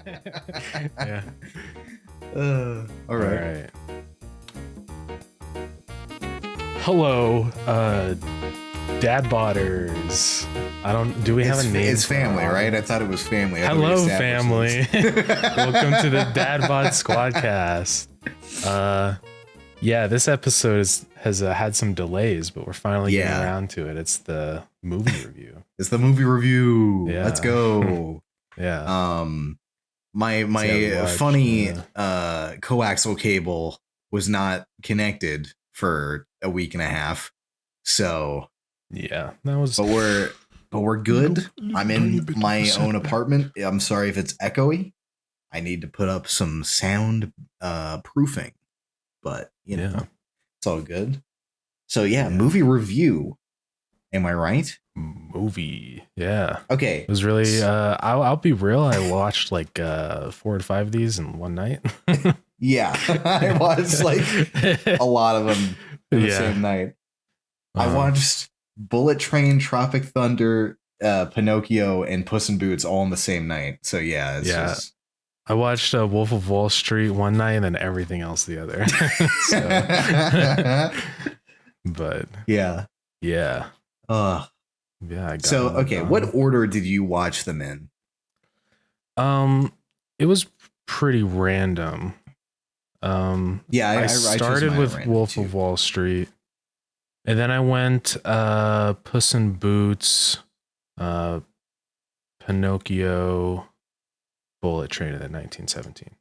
Yeah. All right. Hello, DadBodders. Do we have a name? It's family, right? I thought it was family. Hello, family. Welcome to the DadBodSquadCast. Yeah, this episode has had some delays, but we're finally getting around to it. It's the movie review. It's the movie review. Yeah. Let's go. Yeah. My funny coaxial cable was not connected for a week and a half. So yeah, that was. But we're good. I'm in my own apartment. I'm sorry if it's echoey. I need to put up some sound proofing, but you know, it's all good. So yeah, movie review. Am I right? Movie. Yeah. Okay. It was really. I'll be real. I watched like 4 to 5 of these in one night. Yeah, I watched like a lot of them in the same night. I watched Bullet Train, Tropic Thunder, Pinocchio, and Puss in Boots all in the same night. So yeah, it's just... I watched Wolf of Wall Street one night and then everything else the other. But yeah. Yeah. So okay, what order did you watch them in? It was pretty random. I started with Wolf of Wall Street, and then I went Puss in Boots, Pinocchio, Bullet Train, and then 1917.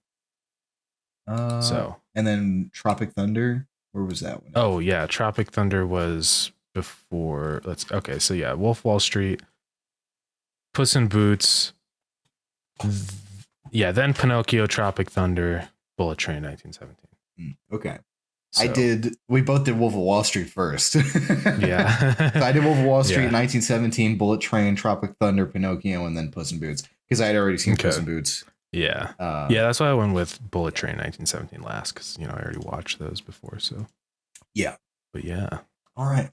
And then Tropic Thunder. Where was that one? Oh yeah, Tropic Thunder was before. So yeah, Wolf of Wall Street, Puss in Boots. Yeah, then Pinocchio, Tropic Thunder, Bullet Train, 1917. Okay. So. We both did Wolf of Wall Street first. Yeah. So I did Wolf of Wall Street, 1917, Bullet Train, Tropic Thunder, Pinocchio, and then Puss in Boots. Because I had already seen Puss in Boots. Yeah. That's why I went with Bullet Train 1917 last, because I already watched those before. So yeah. But yeah. All right.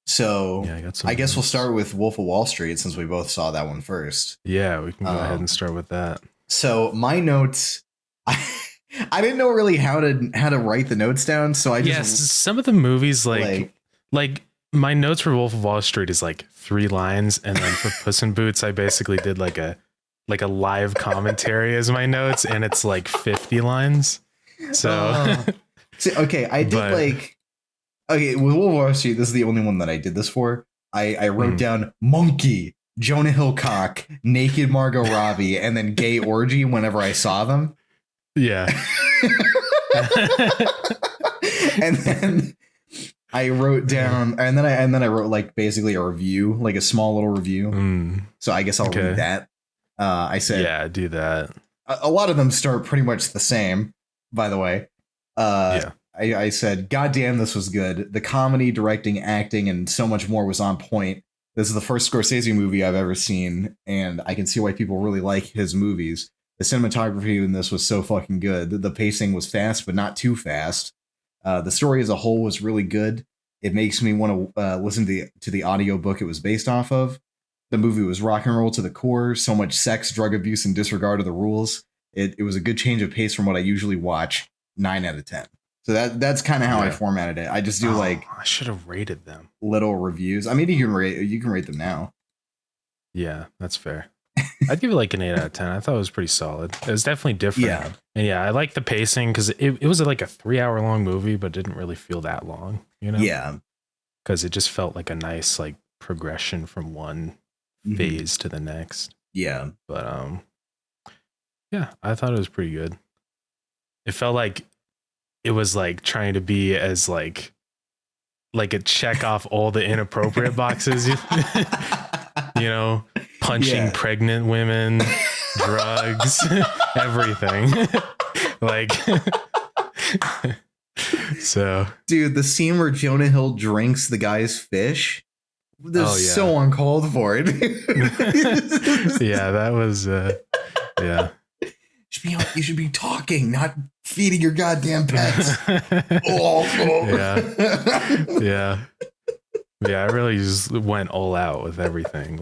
So I guess we'll start with Wolf of Wall Street since we both saw that one first. Yeah, we can go ahead and start with that. So my notes, I didn't know really how to write the notes down. So I just some of the movies like my notes for Wolf of Wall Street is like 3 lines, and then for Puss in Boots I basically did like a live commentary as my notes, and it's like 50 lines. So with Wolf of Wall Street, this is the only one that I did this for. I wrote down monkey, Jonah Hill cock, naked Margot Robbie, and then gay orgy whenever I saw them. Yeah. And then I wrote down, and then I wrote like basically a review, like a small little review. So I guess I'll read that. I said, yeah, do that. A lot of them start pretty much the same, by the way. I said, God damn, this was good. The comedy, directing, acting, and so much more was on point. This is the first Scorsese movie I've ever seen, and I can see why people really like his movies. The cinematography in this was so fucking good. The pacing was fast, but not too fast. The story as a whole was really good. It makes me want to listen to the audiobook it was based off of. The movie was rock and roll to the core. So much sex, drug abuse, and disregard of the rules. It was a good change of pace from what I usually watch. 9 out of 10. So that's kind of how I formatted it. I just do I should have rated them. Little reviews. I mean, you can rate them now. Yeah, that's fair. I'd give it like an 8 out of 10. I thought it was pretty solid. It was definitely different. Yeah. And I like the pacing because it was like a 3-hour long movie, but didn't really feel that long, Yeah. Because it just felt like a nice like progression from one phase to the next. Yeah. But yeah, I thought it was pretty good. It felt like it was like trying to be as like a check off all the inappropriate boxes, punching pregnant women, drugs, everything. So, dude, the scene where Jonah Hill drinks the guy's fish, that's so uncalled for. Yeah, that was you should be talking, not feeding your goddamn pets. Yeah, I really just went all out with everything.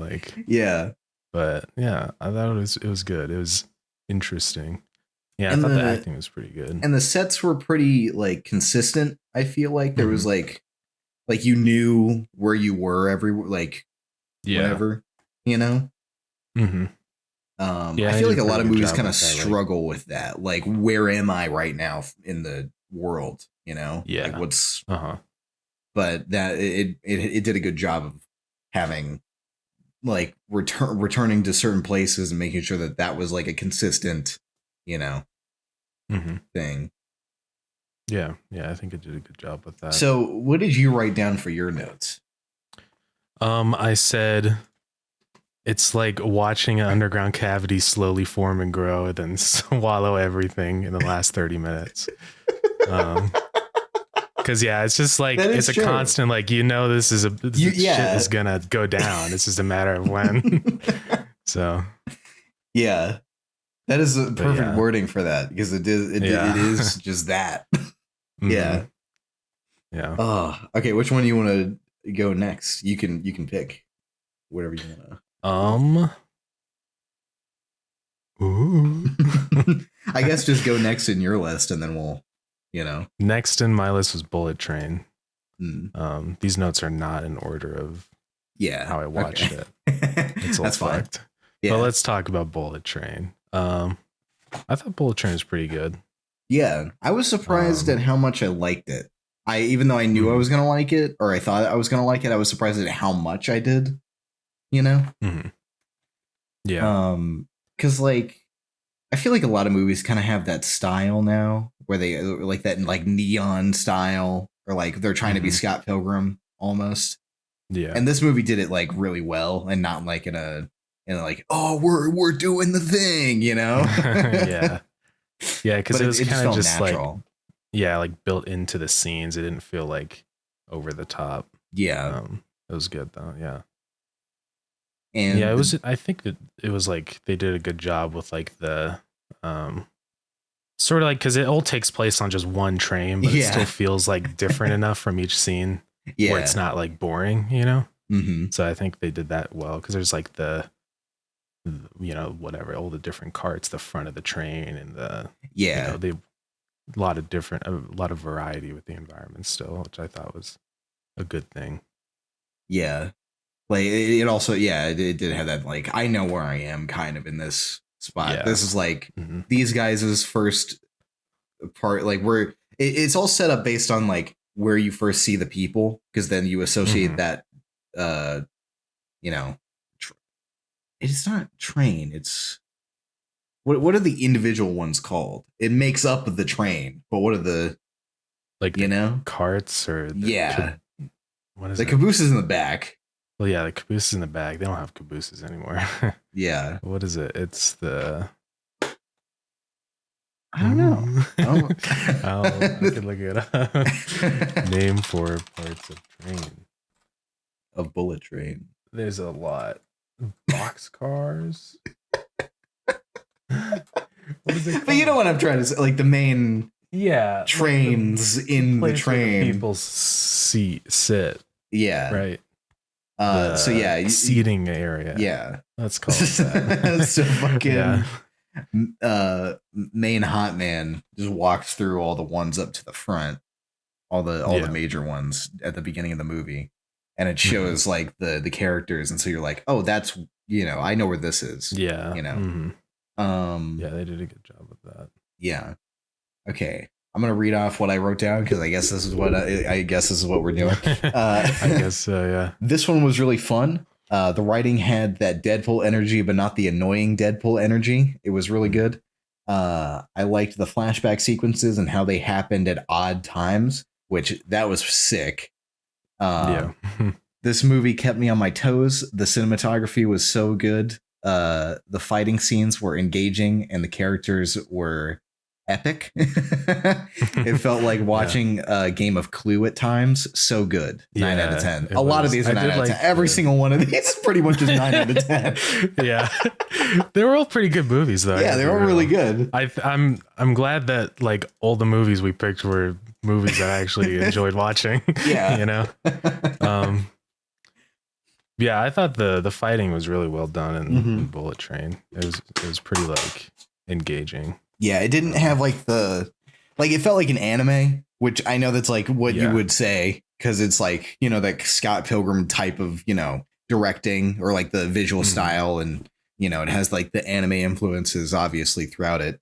But yeah, I thought it was good. It was interesting. Yeah, And I thought the acting was pretty good. And the sets were pretty like consistent. I feel like there was like you knew where you were whenever, you know? Mm-hmm. I feel like a lot of movies kind of struggle with that. Like, where am I right now in the world? You know? Yeah. Like what's but that it did a good job of having like returning to certain places and making sure that was like a consistent, you know, thing. Yeah, I think it did a good job with that. So, what did you write down for your notes? I said it's like watching an underground cavity slowly form and grow, and then swallow everything in the last 30 minutes. Because it's just like it's a constant like this is shit is gonna go down. It's just a matter of when. So yeah, that is a perfect wording for that, because it is just that. Yeah. Oh, okay. Which one do you want to go next? You can pick whatever you want to. Ooh. I guess just go next in your list, and then we'll. Next in my list was Bullet Train. These notes are not in order of how I watched it. It's all fucked. But let's talk about Bullet Train. I thought Bullet Train was pretty good. Yeah, I was surprised at how much I liked it. Even though I knew I was gonna like it, or I thought I was gonna like it, I was surprised at how much I did. Yeah. Because like, I feel like a lot of movies kind of have that style now, where they like that like neon style, or like they're trying to be Scott Pilgrim almost. Yeah. And this movie did it like really well, and not like in a like, oh, we're doing the thing, Yeah. Yeah, because it was kind of just natural. like built into the scenes. It didn't feel like over the top. Yeah. It was good though. Yeah. And it was. I think that it was like they did a good job with like the sort of like, because it all takes place on just one train, but it still feels like different enough from each scene where it's not like boring, So I think they did that well, because there's like the whatever, all the different carts, the front of the train, and the a lot of variety with the environment still, which I thought was a good thing. Yeah. Like it also, it did have that like, I know where I am kind of in this spot. Yeah. This is like these guys' first part, like where it's all set up based on like where you first see the people, because then you associate that it's not train, it's what are the individual ones called? It makes up the train, but what are the like carts or what is the caboose is in the back? Well, the caboose is in the back. They don't have cabooses anymore. Yeah. What is it? It's the... I don't know. I could look it up. Name for parts of train. Of Bullet Train. There's a lot. Box cars. What is it called? But you know what I'm trying to say? Like the main trains like in the train. People sit. Yeah. Right. Seating area. Yeah. Let's call it that. So fucking main hot man just walks through all the ones up to the front, all the major ones at the beginning of the movie, and it shows like the characters, and so you're like, oh, that's I know where this is. Yeah. Yeah, they did a good job with that. Yeah. Okay. I'm gonna read off what I wrote down, because I guess this is what we're doing. I guess so. Yeah. This one was really fun. The writing had that Deadpool energy, but not the annoying Deadpool energy. It was really good. I liked the flashback sequences and how they happened at odd times, which that was sick. This movie kept me on my toes. The cinematography was so good. The fighting scenes were engaging, and the characters were epic. It felt like watching a game of Clue at times. So good. 9 out of 10. A lot of these are 9 out of 10. Every single one of these pretty much is 9 out of 10. Yeah. They were all pretty good movies though. Yeah, they were really good. I'm glad that like all the movies we picked were movies that I actually enjoyed watching. Yeah. Yeah, I thought the fighting was really well done in Bullet Train. It was pretty like engaging. Yeah, it didn't have like it felt like an anime, which I know that's like what you would say, because it's like, you know, that Scott Pilgrim type of, you know, directing, or like the visual style, and, you know, it has like the anime influences obviously throughout it.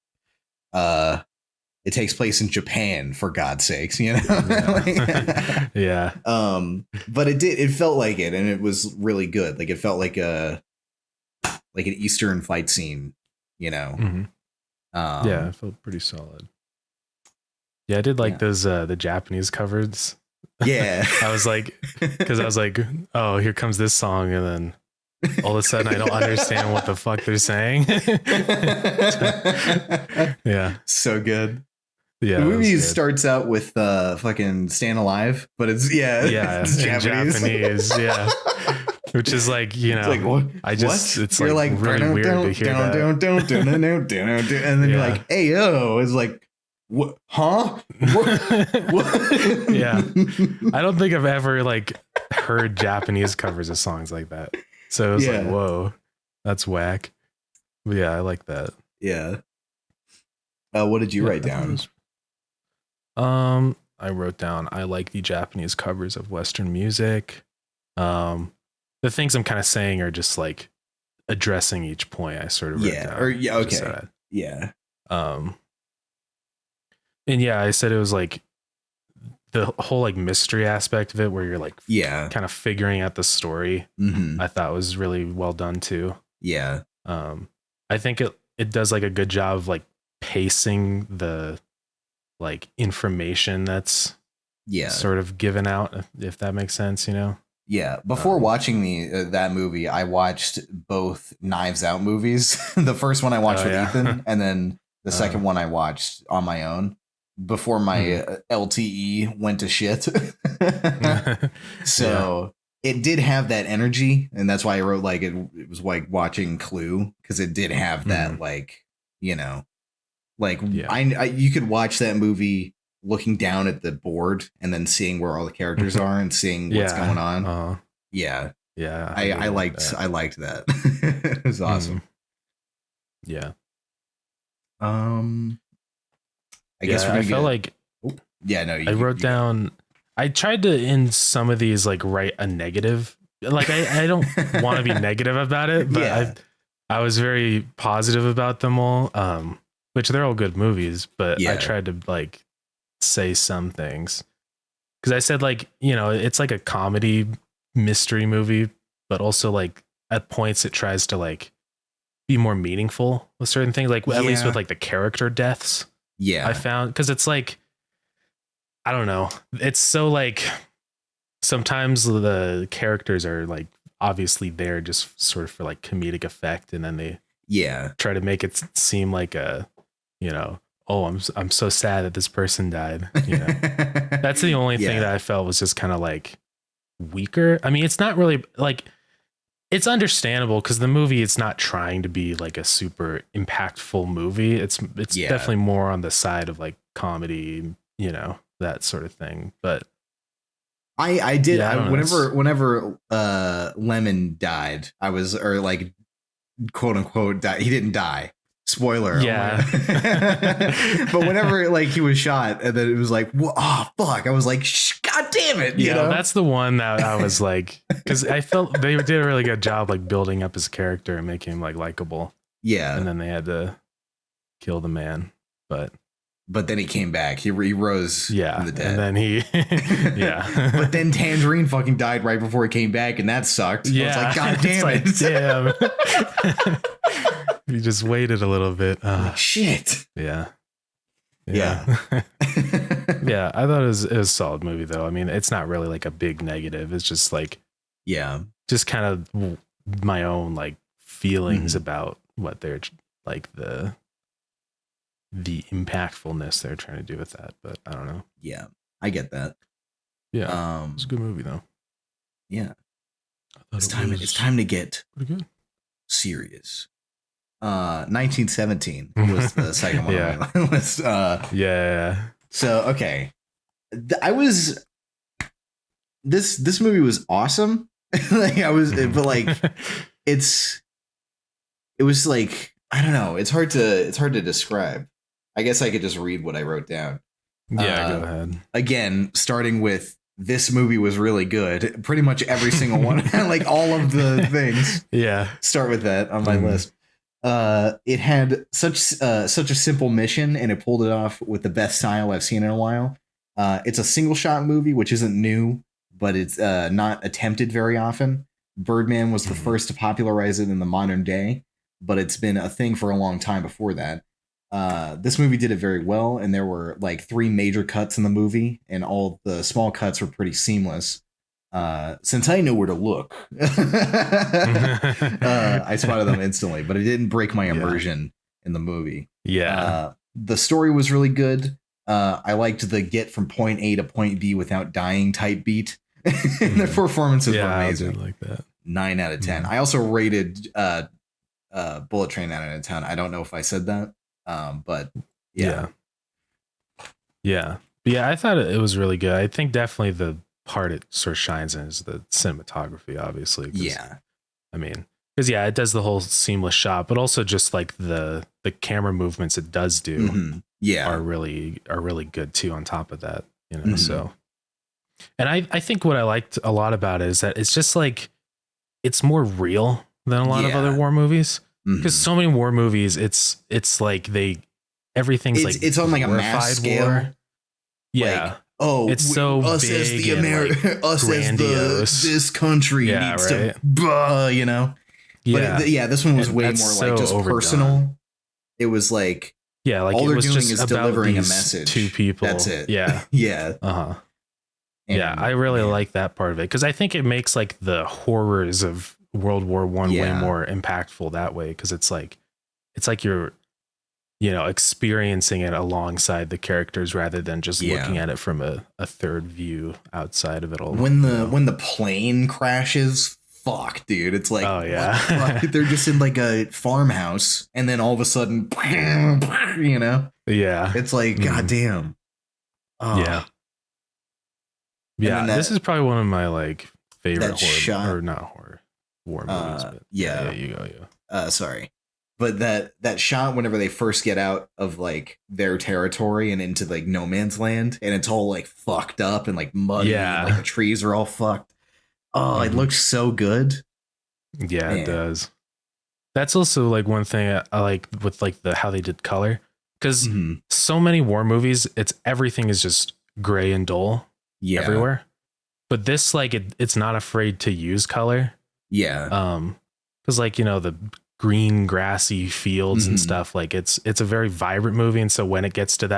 It takes place in Japan, for God's sakes, you know. Yeah. But it felt like it, and it was really good. Like, it felt like an Eastern fight scene, you know. Yeah, it felt pretty solid. Yeah, I did like those the Japanese covers. Yeah. I was like, because I was like, oh, here comes this song, and then all of a sudden I don't understand what the fuck they're saying. Yeah. So good. Yeah. The movie starts out with fucking Staying Alive, but it's it's Japanese. Yeah. Which is like, you know, it's like, it's you're like really weird to hear that. And then you're like, hey, yo, it's like, what? Huh? What? Yeah. I don't think I've ever like heard Japanese covers of songs like that. So it was like, whoa, that's whack. But yeah, I like that. Yeah. What did you write down? I wrote down, I like the Japanese covers of Western music. The things I'm kind of saying are just like addressing each point I sort of wrote down. Okay. Yeah. And yeah, I said it was like the whole like mystery aspect of it, where you're like kind of figuring out the story. I thought was really well done too. Yeah. I think it does like a good job of like pacing the like information that's sort of given out, if that makes sense, you know. Yeah. Before watching that movie, I watched both Knives Out movies. The first one I watched with Ethan, and then the second one I watched on my own before my LTE went to shit. So it did have that energy, and that's why I wrote like it was like watching Clue, because it did have that like, you know, like you could watch that movie looking down at the board and then seeing where all the characters are and seeing what's going on. I liked that. It was awesome. Yeah. I guess I felt like I wrote down, I tried to in some of these like write a negative, like I don't want to be negative about it, but I was very positive about them all, which they're all good movies, but I tried to like say some things, because I said like, you know, it's like a comedy mystery movie, but also like at points it tries to like be more meaningful with certain things, like at least with like the character deaths. I found, because it's like, I don't know, it's so like sometimes the characters are like obviously there just sort of for like comedic effect, and then they try to make it seem like a, you know, oh, I'm so sad that this person died, you know. That's the only thing that I felt was just kind of like weaker. I mean, it's not really like, it's understandable because the movie, it's not trying to be like a super impactful movie. It's definitely more on the side of like comedy, you know, that sort of thing. But I did whenever Lemon died, I was, or like quote unquote died, he didn't die. Spoiler. Yeah. But whenever like he was shot, and then it was like, oh fuck, I was like, God damn it. You know? That's the one that I was like, because I felt they did a really good job like building up his character and making him like likable. Yeah. And then they had to kill the man. But then he came back. He rose from the dead. And then he But then Tangerine fucking died right before he came back, and that sucked. Yeah. I was like, God damn it. Like, damn. You just waited a little bit. Like, shit. Yeah. Yeah, I thought it was a solid movie though. I mean, it's not really like a big negative. It's just like, just kind of my own like feelings about what they're like, the impactfulness they're trying to do with that. But I don't know. Yeah, I get that. Yeah, it's a good movie though. Yeah, it's time to get pretty good serious. 1917 was the second one on my list. So okay, this movie was awesome. Like but like it was like I don't know. It's hard to describe. I guess I could just read what I wrote down. Yeah, go ahead. Again, starting with this movie was really good. Pretty much every single one, like all of the things. Yeah, start with that on my list. It had such a simple mission, and it pulled it off with the best style I've seen in a while. It's a single shot movie, which isn't new, but it's not attempted very often. Birdman was the first to popularize it in the modern day, but it's been a thing for a long time before that. This movie did it very well, and there were like 3 major cuts in the movie, and all the small cuts were pretty seamless. Since I know where to look, I spotted them instantly, but it didn't break my immersion in the movie. Yeah. The story was really good. I liked the get from point A to point B without dying type beat. The performances were amazing. I did like that. 9 out of 10. I also rated Bullet Train 9 out of 10. I don't know if I said that, but yeah. I thought it was really good. I think definitely the part it sort of shines in is the cinematography, obviously. I mean, because it does the whole seamless shot, but also just like the camera movements it does do are really good too on top of that, so. And I think what I liked a lot about it is that it's just like it's more real than a lot of other war movies, because so many war movies it's like everything's like it's on like a mass scale war. It's so us big as the us grandiose. As this country needs to but this one was way more so like just overdone. Personal. It was like like all it they're was doing just is about delivering a these message. 2 people. That's it. Yeah. I really like that part of it, because I think it makes like the horrors of World War I way more impactful that way, because it's like you're experiencing it alongside the characters rather than just looking at it from a third view outside of it all. When the plane crashes, fuck, dude, it's like, what the fuck? They're just in like a farmhouse, and then all of a sudden, it's like, goddamn. This is probably one of my like favorite war movies. But you go. Sorry, but that shot whenever they first get out of like their territory and into like no man's land, and it's all like fucked up and like muddy, and like the trees are all fucked. It looks so good. Yeah, man. It does. That's also like one thing I like with like how they did color, because so many war movies, everything is just gray and dull everywhere. But this, like, it's not afraid to use color. Because like, the green grassy fields and stuff, like it's a very vibrant movie, and so when it gets to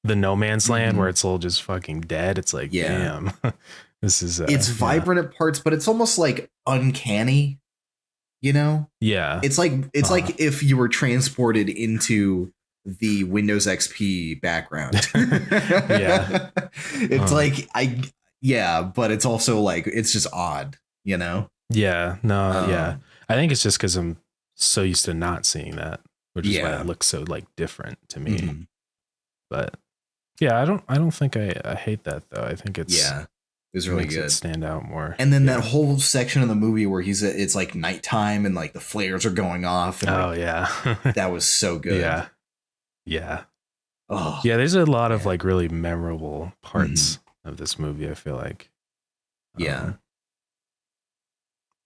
the no man's land where it's all just fucking dead, it's like, damn. This is it's vibrant at parts, but it's almost like uncanny, it's like like if you were transported into the Windows XP background. It's like but it's also like it's just odd, I think it's just because I'm so used to not seeing that, which is why it looks so like different to me. But I don't think I hate that though. I think it's really good. Stand out more. And then that whole section of the movie where it's like nighttime and like the flares are going off. And that was so good. There's a lot of like really memorable parts of this movie, I feel like.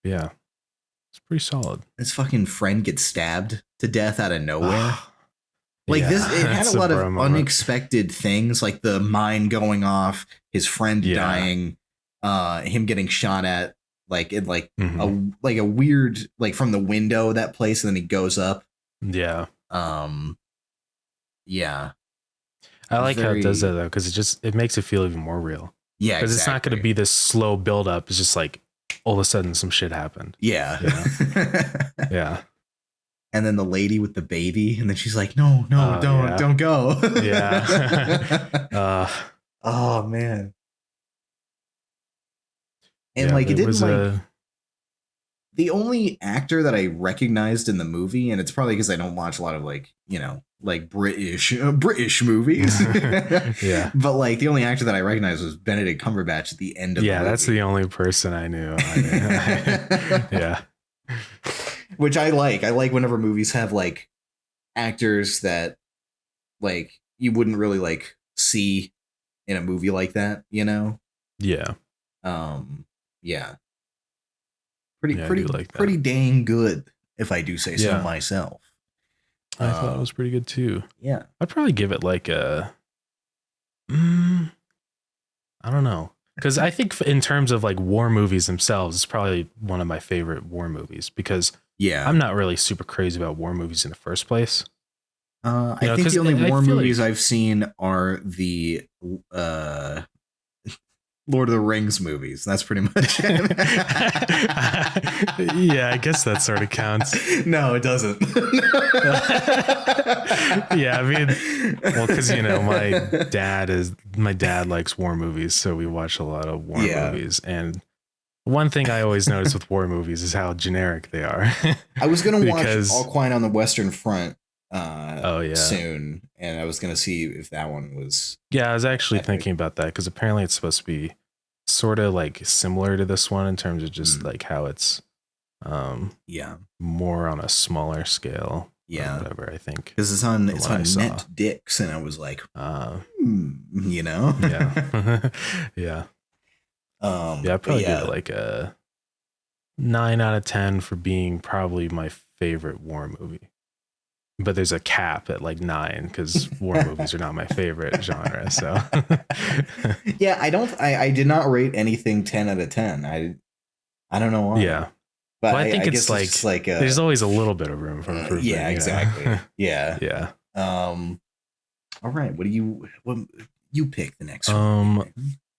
It's pretty solid. This fucking friend gets stabbed to death out of nowhere. It had a lot of unexpected things, like the mine going off, his friend dying, him getting shot at, like in like a weird, like from the window of that place, and then he goes up. I like how it does that though, because it makes it feel even more real. Because it's not going to be this slow build up. It's just like all of a sudden some shit happened. And then the lady with the baby, and then she's like, no, don't go. Oh man. And like it didn't the only actor that I recognized in the movie, and it's probably because I don't watch a lot of like, like British movies. But like the only actor that I recognized was Benedict Cumberbatch at the end of the movie. That's the only person I knew. Which I like. I like whenever movies have like actors that like you wouldn't really like see in a movie like that, you know? Yeah. Yeah. Pretty dang good, if I do say so myself. I thought it was pretty good too. Yeah. I'd probably give it like a I don't know. Because I think in terms of like war movies themselves, it's probably one of my favorite war movies because I'm not really super crazy about war movies in the first place. I think the only war movies I've seen are the Lord of the Rings movies. That's pretty much it. Yeah, I guess that sort of counts. No, it doesn't. Yeah, I mean, well, because my dad likes war movies, so we watch a lot of war movies. And one thing I always notice with war movies is how generic they are. I was gonna watch All Quiet on the Western Front soon, and I was gonna see if that one was. Yeah, I was actually thinking about that because apparently it's supposed to be sort of like similar to this one in terms of just like how it's more on a smaller scale. Yeah, whatever. I think because it's on Netflix, and I was like, you know, yeah. I'd probably give it like a 9 out of 10 for being probably my favorite war movie. But there's a cap at like 9 because war movies are not my favorite genre. So yeah, I did not rate anything 10 out of 10. I don't know why. Yeah. But I think it's like there's always a little bit of room for improvement. Yeah, exactly. Yeah. Yeah. All right. What you pick the next one?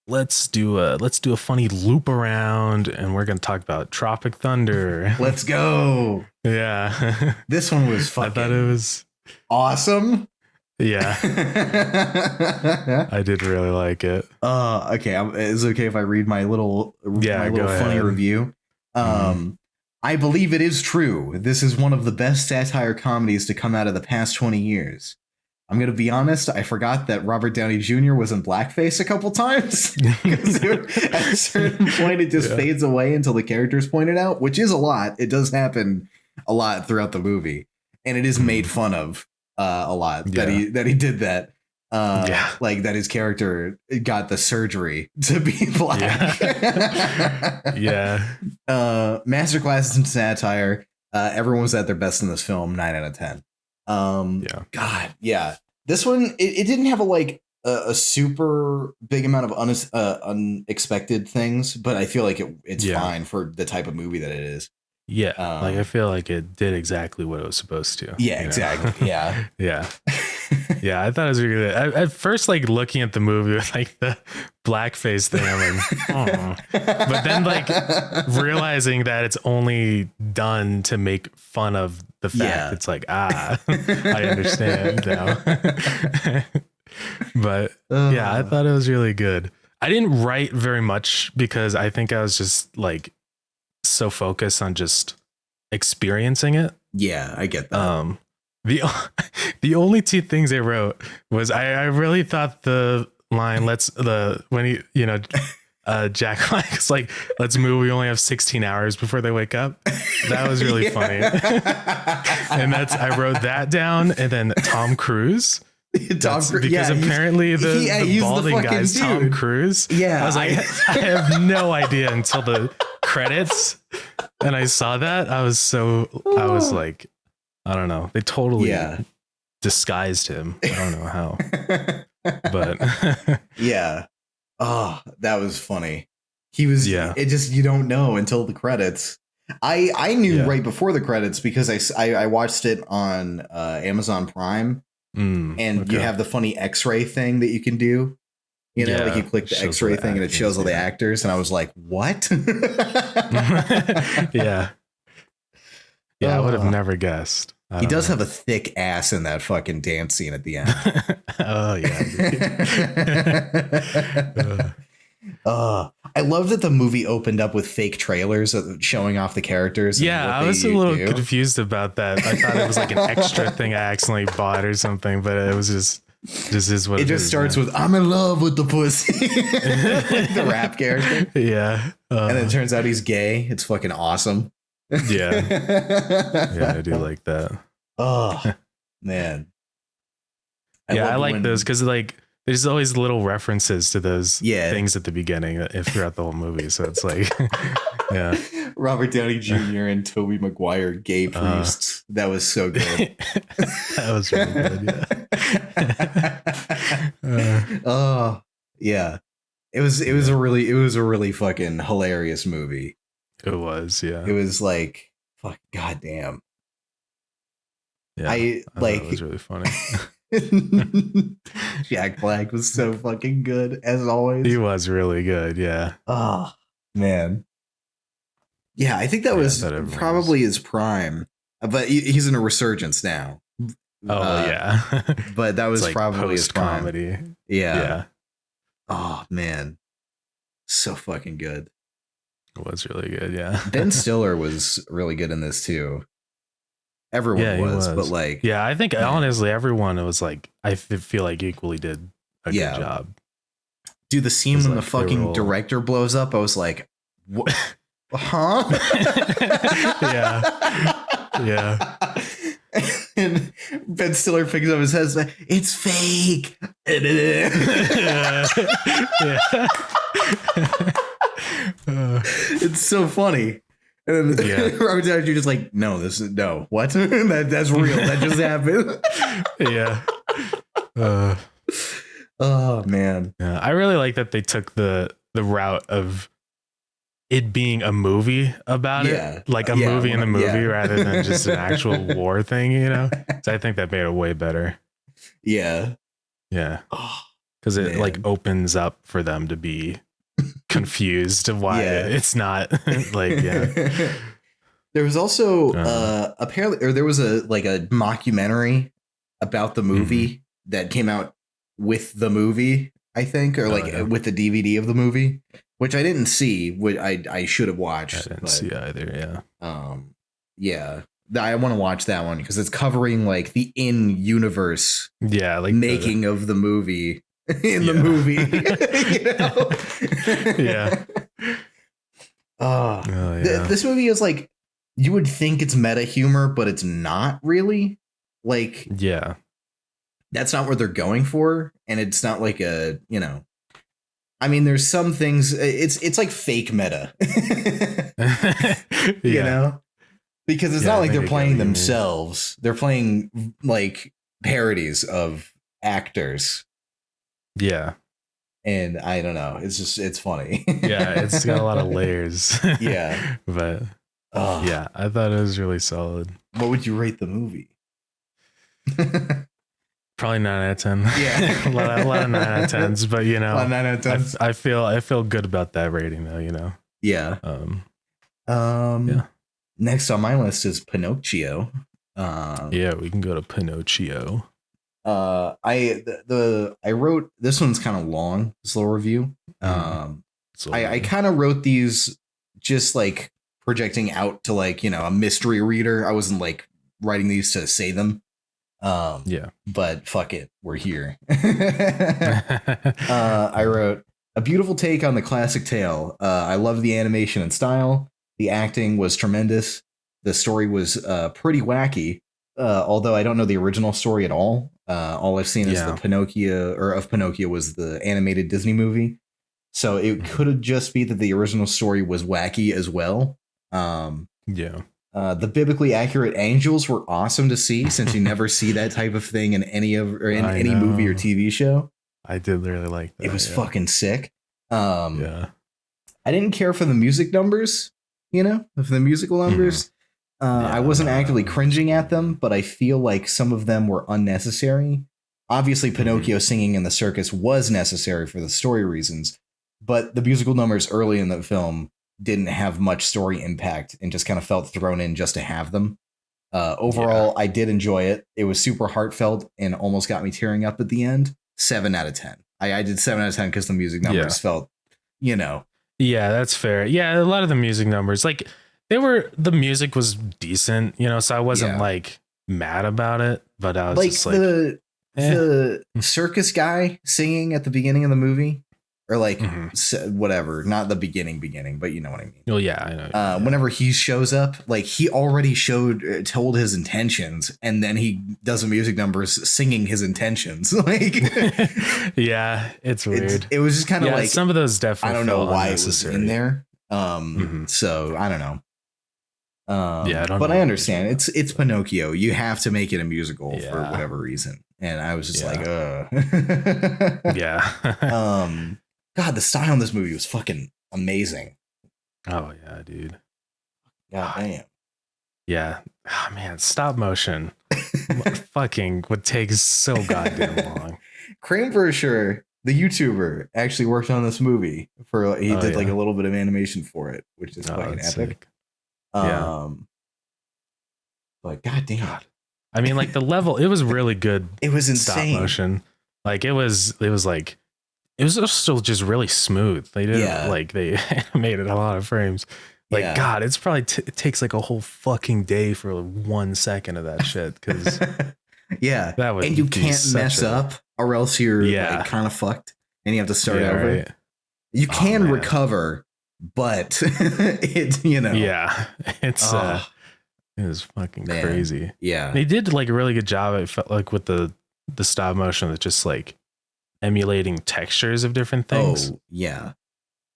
Let's do a funny loop around, and we're gonna talk about Tropic Thunder. Let's go. Yeah. This one was fucking. I thought it was awesome. Yeah. I did really like it. Okay. Is it okay if I read my little funny review? I believe it is true. This is one of the best satire comedies to come out of the past 20 years. I'm going to be honest, I forgot that Robert Downey Jr. was in blackface a couple times. At a certain point, it just fades away until the character's pointed out, which is a lot. It does happen a lot throughout the movie. And it is made fun of a lot that he did that. Like that his character got the surgery to be black. Masterclasses in satire. Everyone was at their best in this film. 9 out of 10. God, yeah. This one, it didn't have a super big amount of unexpected things, but I feel like it's fine for the type of movie that it is. Yeah, I feel like it did exactly what it was supposed to. Yeah, exactly. Yeah. Yeah. Yeah, I thought it was really good. At first, looking at the movie with the blackface thing, I'm like, but then realizing that it's only done to make fun of the fact it's like, I understand now. But I thought it was really good. I didn't write very much because I think I was just so focused on just experiencing it. Yeah, I get that. The only 2 things I wrote was I really thought the line when Jack Black's like, let's move, we only have 16 hours before they wake up. That was really funny. And I wrote that down. And then Tom Cruise. Because apparently the balding guy's Tom Cruise. Yeah. I was like, I have no idea until the credits. And I saw that. I was like, I don't know. They totally disguised him. I don't know how. But yeah. Oh, that was funny. He was it just you don't know until the credits. I knew right before the credits because I watched it on Amazon Prime. And you have the funny X-ray thing that you can do. You click the X-ray thing and it shows all the actors, and I was like, what? Yeah. Yeah, I would have never guessed. He does have a thick ass in that fucking dance scene at the end. Oh, yeah. I love that the movie opened up with fake trailers showing off the characters. Yeah, I was a little confused about that. I thought it was like an extra thing I accidentally bought or something, but it was just is what it just starts with, I'm in love with the pussy. Like the rap character. Yeah. And then it turns out he's gay. It's fucking awesome. Yeah. Yeah, I do like that. Oh, Man. I like those because like there's always little references to those things at the beginning if throughout the whole movie. So it's like, yeah. Robert Downey Jr. and Tobey Maguire, gay priests. That was so good. That was really good. Oh yeah. It was a really fucking hilarious movie. It was, yeah. It was like, fuck, goddamn. Yeah, I like. It was really funny. Jack Black was so fucking good as always. He was really good, yeah. Oh man, yeah. I think that was probably his prime, but he's in a resurgence now. Oh yeah, but that was like probably his prime. Comedy. Yeah. Oh man, so fucking good. It was really good. Yeah. Ben Stiller was really good in this too. Everyone was, but like, yeah, I think honestly, everyone was like, I feel like equally did a good job. Dude, the scene when the fucking director blows up, I was like, what? Huh? Yeah. And Ben Stiller picks up his head and says, it's fake. It's so funny. And Robert Downey Jr. just like, no, what? That's real. That just happened. Yeah. Oh man. Yeah, I really like that they took the route of it being a movie about it, like a movie in a movie rather than just an actual war thing, you know? So I think that made it way better. Yeah. Yeah. Because it like opens up for them to be confused of why it's not like, There was also apparently, or there was a mockumentary about the movie that came out with the movie, I think, or with the DVD of the movie, which I didn't see. Which I should have watched. I didn't see either. Yeah. I want to watch that one because it's covering like the in-universe like making of the movie in the movie. This movie is like, you would think it's meta humor, but it's not really. Like, that's not what they're going for, and it's not like a, you know, I mean, there's some things. It's like fake meta, you know, because it's not like they're playing themselves. They're playing like parodies of actors. Yeah. And I don't know. It's just, it's funny. It's got a lot of layers. But I thought it was really solid. What would you rate the movie? Probably 9 out of 10. Yeah. a lot of 9 out of 10s, but you know, 9 out of 10s. I feel good about that rating though, you know? Yeah. Next on my list is Pinocchio. We can go to Pinocchio. I wrote, this one's kind of long, this little review. I kind of wrote these just like projecting out to like, you know, a mystery reader. I wasn't like writing these to say them. But fuck it, we're here. I wrote a beautiful take on the classic tale. I love the animation and style. The acting was tremendous. The story was pretty wacky. Although I don't know the original story at all. All I've seen is the Pinocchio was the animated Disney movie. So it could just be that the original story was wacky as well. The biblically accurate angels were awesome to see, since you never see that type of thing in any movie or TV show. I did really like that. It was fucking sick. I didn't care for the music numbers, you know, for the musical numbers. I wasn't actively cringing at them, but I feel like some of them were unnecessary. Obviously, Pinocchio singing in the circus was necessary for the story reasons, but the musical numbers early in the film didn't have much story impact and just kind of felt thrown in just to have them. Overall, I did enjoy it. It was super heartfelt and almost got me tearing up at the end. 7 out of 10. I did 7 out of 10 because the music numbers felt, you know. Yeah, that's fair. Yeah, a lot of the music numbers, like the music was decent, you know, so I wasn't like mad about it, but I was like just like the circus guy singing at the beginning of the movie. or like whatever, not the beginning, but you know what I mean. Oh yeah, I know. Whenever he shows up, like he already told his intentions, and then he does a music numbers singing his intentions. Like, yeah, it's weird. It was just kind of like some of those definitely. I don't know why it was in there. So I don't know. I don't but know. I understand it's Pinocchio. You have to make it a musical for whatever reason, and I was just like, yeah. God, the style in this movie was fucking amazing. Oh yeah, dude. God damn. Yeah. Oh, man, stop motion fucking would take so goddamn long. Crane Versher, the YouTuber, actually worked on this movie he did like a little bit of animation for it, which is fucking epic. Sick. But goddamn. God. I mean, like the level, it was really good. It was insane. Stop motion. Like it was still just really smooth. They didn't like they animated a lot of frames. Like God, it's probably it takes like a whole fucking day for 1 second of that shit. Because that would, and you can't mess up, or else you're like kind of fucked, and you have to start over. Right. You can recover, but it's it's it was fucking crazy. Yeah, they did like a really good job. It felt like with the stop motion with just like emulating textures of different things. Oh yeah,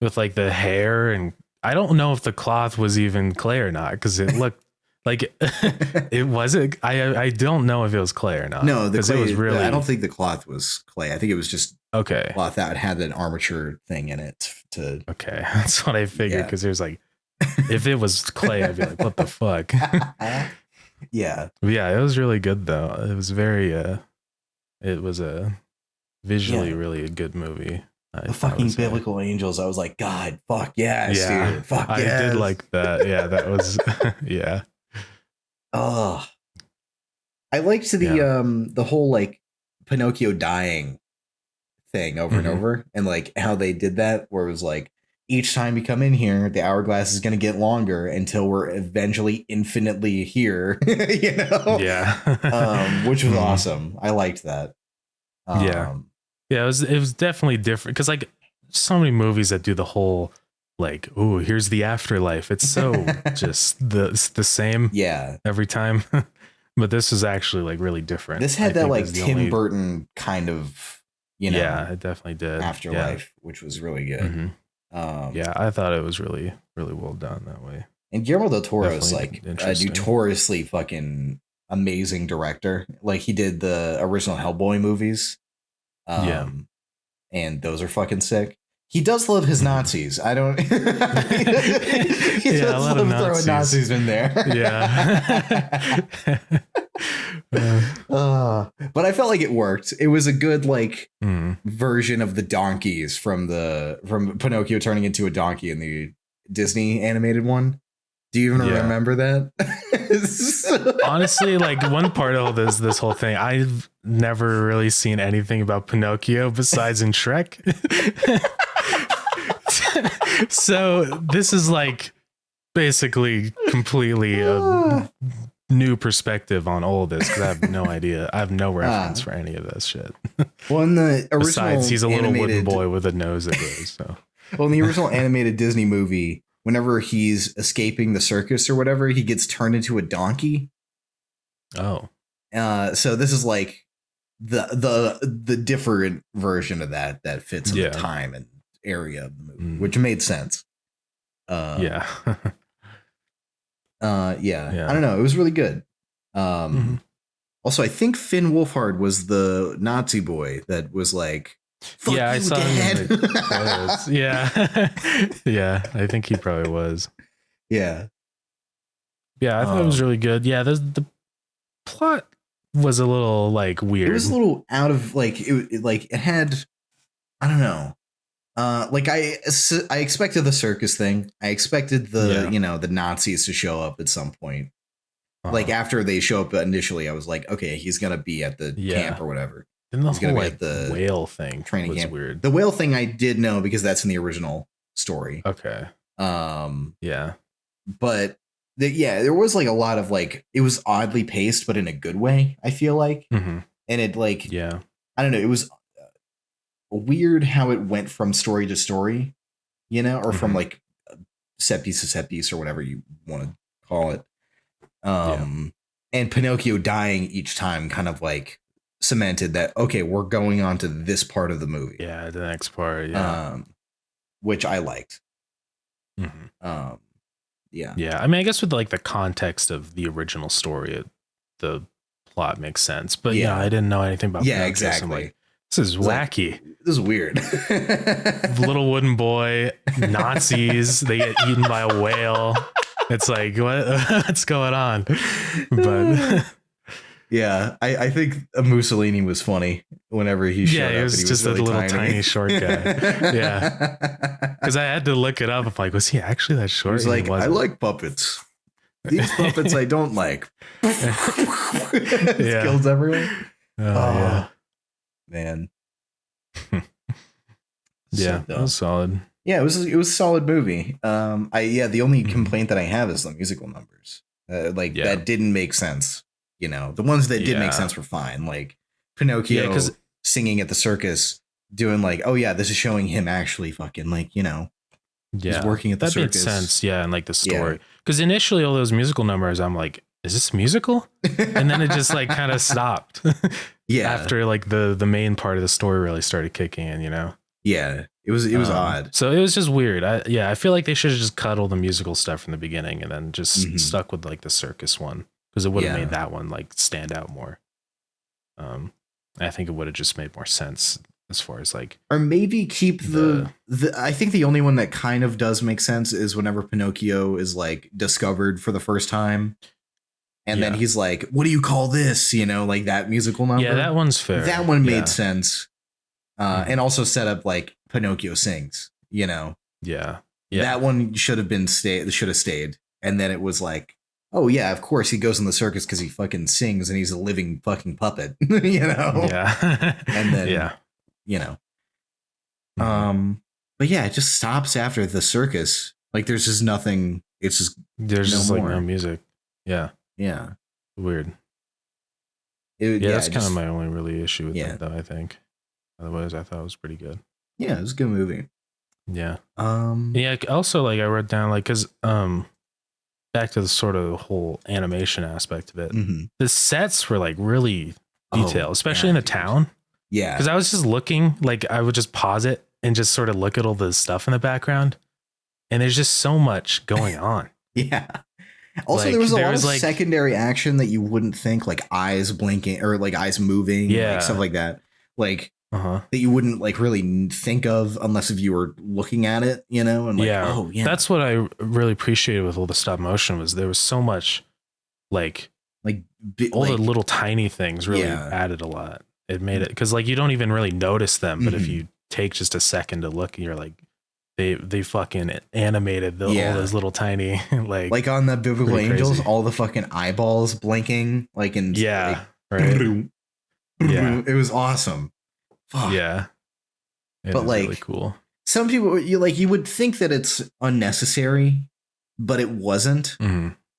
with like the hair, and I don't know if the cloth was even clay or not, because it looked like it wasn't. I don't know if it was clay or not. No, the clay, it was really. I don't think the cloth was clay. I think it was just cloth that had an armature thing in it. That's what I figured, because there's like, if it was clay, I'd be like, what the fuck? Yeah, it was really good though. It was very it was a visually really a good movie. The fucking biblical angels. I was like, God, fuck yes, dude. Fuck yes. I did like that. Yeah, that was yeah. Oh, I liked the whole like Pinocchio dying thing over and over, and like how they did that, where it was like each time you come in here, the hourglass is going to get longer until we're eventually infinitely here. You know? Yeah. Which was awesome. I liked that. Yeah, it was definitely different, because like so many movies that do the whole like, oh, here's the afterlife. It's so just the same every time. But this is actually like really different. This had that like Tim Burton kind of, it definitely did. Afterlife, which was really good. I thought it was really, really well done that way. And Guillermo del Toro is like a notoriously fucking amazing director. Like he did the original Hellboy movies. And those are fucking sick. He does love his Nazis. I don't. He does love throwing Nazis in there. But I felt like it worked. It was a good like version of the donkeys from Pinocchio turning into a donkey in the Disney animated one. Do you even remember that? Honestly, like one part of this whole thing, I've never really seen anything about Pinocchio besides in Shrek. So this is like basically completely a new perspective on all of this, because I have no idea. I have no reference for any of this shit. Well, in the original, besides he's a little wooden boy with a nose that goes. So, well, in the original animated Disney movie, whenever he's escaping the circus or whatever, he gets turned into a donkey. Oh. So this is like the different version of that fits in the time and area of the movie, which made sense. I don't know. It was really good. Also, I think Finn Wolfhard was the Nazi boy that was like, fuck I saw Dad. him in the credits. Yeah, I think he probably was. Yeah, I thought it was really good. Yeah, the plot was a little like weird. It was a little out of like it had, I don't know. Like I expected the circus thing. I expected the the Nazis to show up at some point. Like after they show up initially, I was like, okay, he's gonna be at the camp or whatever. And the whole like the whale thing training was camp. Weird. The whale thing I did know because that's in the original story. Okay. But there was like a lot of like, it was oddly paced, but in a good way, I feel like. And it like, I don't know, it was weird how it went from story to story, you know, or from like set piece to set piece or whatever you want to call it. And Pinocchio dying each time kind of like cemented that, okay, we're going on to this part of the movie. Yeah, the next part. Which I liked. Yeah. Yeah. I mean, I guess with like the context of the original story, the plot makes sense. But yeah, I didn't know anything about Pinocchio, exactly. So I'm like, this is wacky. Like, this is weird. Little wooden boy, Nazis, they get eaten by a whale. It's like, what's going on? But yeah, I think Mussolini was funny whenever he showed up. He was just really a little tiny short guy. Yeah, because I had to look it up. I'm like, was he actually that short? He's like, I like puppets. These puppets I don't like. Kills everyone. Yeah, man. Yeah, that was solid. Yeah, it was a solid movie. The only complaint that I have is the musical numbers. That didn't make sense. You know, the ones that did make sense were fine. Like Pinocchio singing at the circus, doing like, oh yeah, this is showing him actually fucking like, you know, he's working at the circus. That made sense. Yeah, and like the story, because initially all those musical numbers, I'm like, is this musical? And then it just like kind of stopped. After like the main part of the story really started kicking in, you know. Yeah, it was odd. So it was just weird. I feel like they should have just cut all the musical stuff from the beginning and then just stuck with like the circus one, because it would have made that one like stand out more. I think it would have just made more sense as far as like, or maybe keep the I think the only one that kind of does make sense is whenever Pinocchio is like discovered for the first time. And then he's like, what do you call this? You know, like that musical number. Yeah, that one's fair. That one made sense. And also set up like Pinocchio sings, you know. Yeah. That one should have stayed. And then it was like, oh yeah, of course he goes in the circus because he fucking sings and he's a living fucking puppet, you know. Yeah. And then you know. But yeah, it just stops after the circus. Like there's just nothing. It's just like no music. Yeah. Yeah. Weird. That's kind of my only really issue with it, though, I think. Otherwise, I thought it was pretty good. Yeah, it was a good movie. Yeah. Also, like, I wrote down, like, because back to the sort of whole animation aspect of it, the sets were, like, really detailed, especially in the town. Yeah. Because I was just looking, like, I would just pause it and just sort of look at all the stuff in the background. And there's just so much going on. Yeah. Also, like, there was a lot of like, secondary action that you wouldn't think, like eyes blinking or like eyes moving, like stuff like that, like that you wouldn't like really think of unless if you were looking at it, you know. And like, that's what I really appreciated with all the stop motion was there was so much like all the little tiny things really added a lot. It made it because like you don't even really notice them, but if you take just a second to look, you're like. They fucking animated all those little tiny like on the Biblical Angels, all the fucking eyeballs blinking like in right. It was awesome. Fuck. Yeah, but like really cool. Some people you would think that it's unnecessary, but it wasn't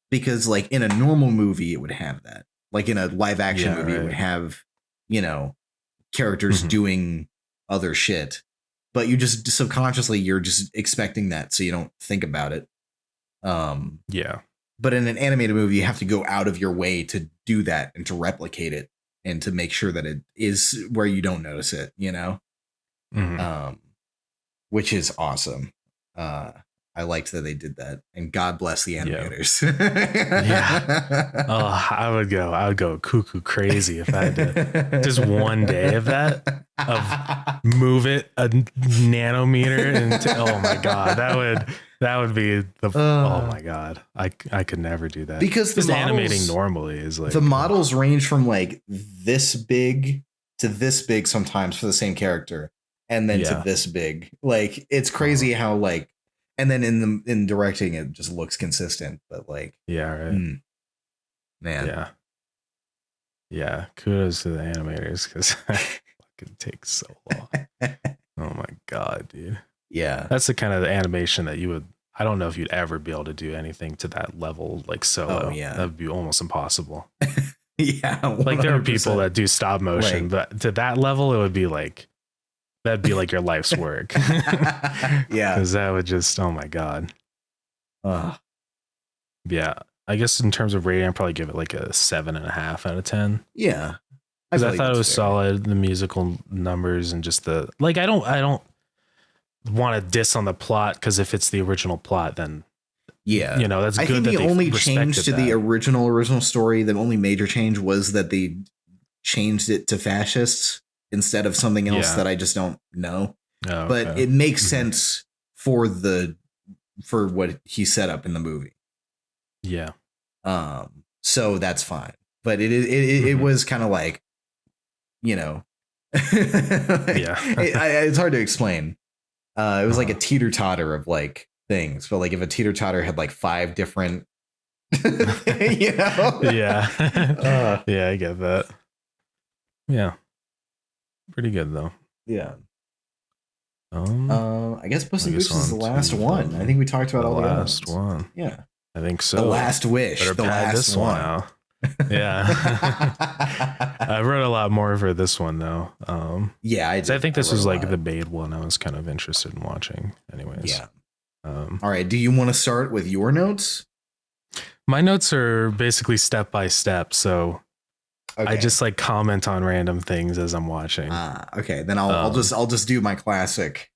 because like in a normal movie it would have that. Like in a live action movie it would have, you know, characters doing other shit. But you just subconsciously you're just expecting that, so you don't think about it. But in an animated movie, you have to go out of your way to do that and to replicate it and to make sure that it is where you don't notice it, you know. Which is awesome. I liked that they did that, and God bless the animators. Oh, I would go cuckoo crazy if I did just one day of that, of move it a nanometer, and oh my god, that would be the oh my god, I could never do that because just animating normally is like the models range from like this big to this big sometimes for the same character, and then to this big. Like it's crazy how like. And then in directing, it just looks consistent, but like, man, kudos to the animators because it fucking takes so long. Oh my god, dude. Yeah, that's the kind of animation that you would. I don't know if you'd ever be able to do anything to that level, like solo. That would be almost impossible. 100%. Like there are people that do stop motion, but to that level, it would be like that'd be like your life's work. Yeah. Because that would just, oh my God. Yeah. I guess in terms of rating, I'd probably give it like a 7.5 out of 10. Yeah. Because I thought it was solid, the musical numbers and just the, like, I don't want to diss on the plot, because if it's the original plot, then that's good. I think the only change to the original story, the only major change was that they changed it to fascists instead of something else that I just don't know. Oh, but it makes sense for what he set up in the movie. Yeah. So that's fine. But it was kind of like, it's hard to explain. It was like a teeter-totter of like things, but like if a teeter-totter had like 5 different yeah I get that. Yeah, pretty good though. Yeah. I guess Puss in Boots is the last one. I think we talked about all the last one. Yeah, I think so. The Last Wish. Better the pad last this one out. Yeah. I wrote a lot more for this one though. I think this was like the bait one I was kind of interested in watching anyways. Yeah. All right, do you want to start with your notes? My notes are basically step by step, so I just like comment on random things as I'm watching. Okay, then I'll just do my classic.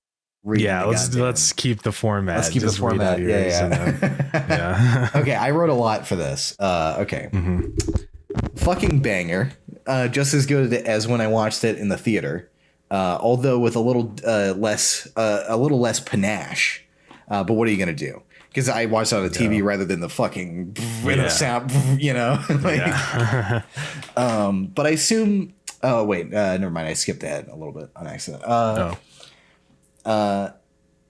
Yeah, let's keep the format. Let's keep the format. Yeah. Okay, I wrote a lot for this. Okay. Fucking banger. Just as good as when I watched it in the theater. Although with a little less panache. But what are you gonna do? Because I watched it on the TV rather than the fucking sound, but I assume. Oh wait, never mind. I skipped ahead a little bit on accident.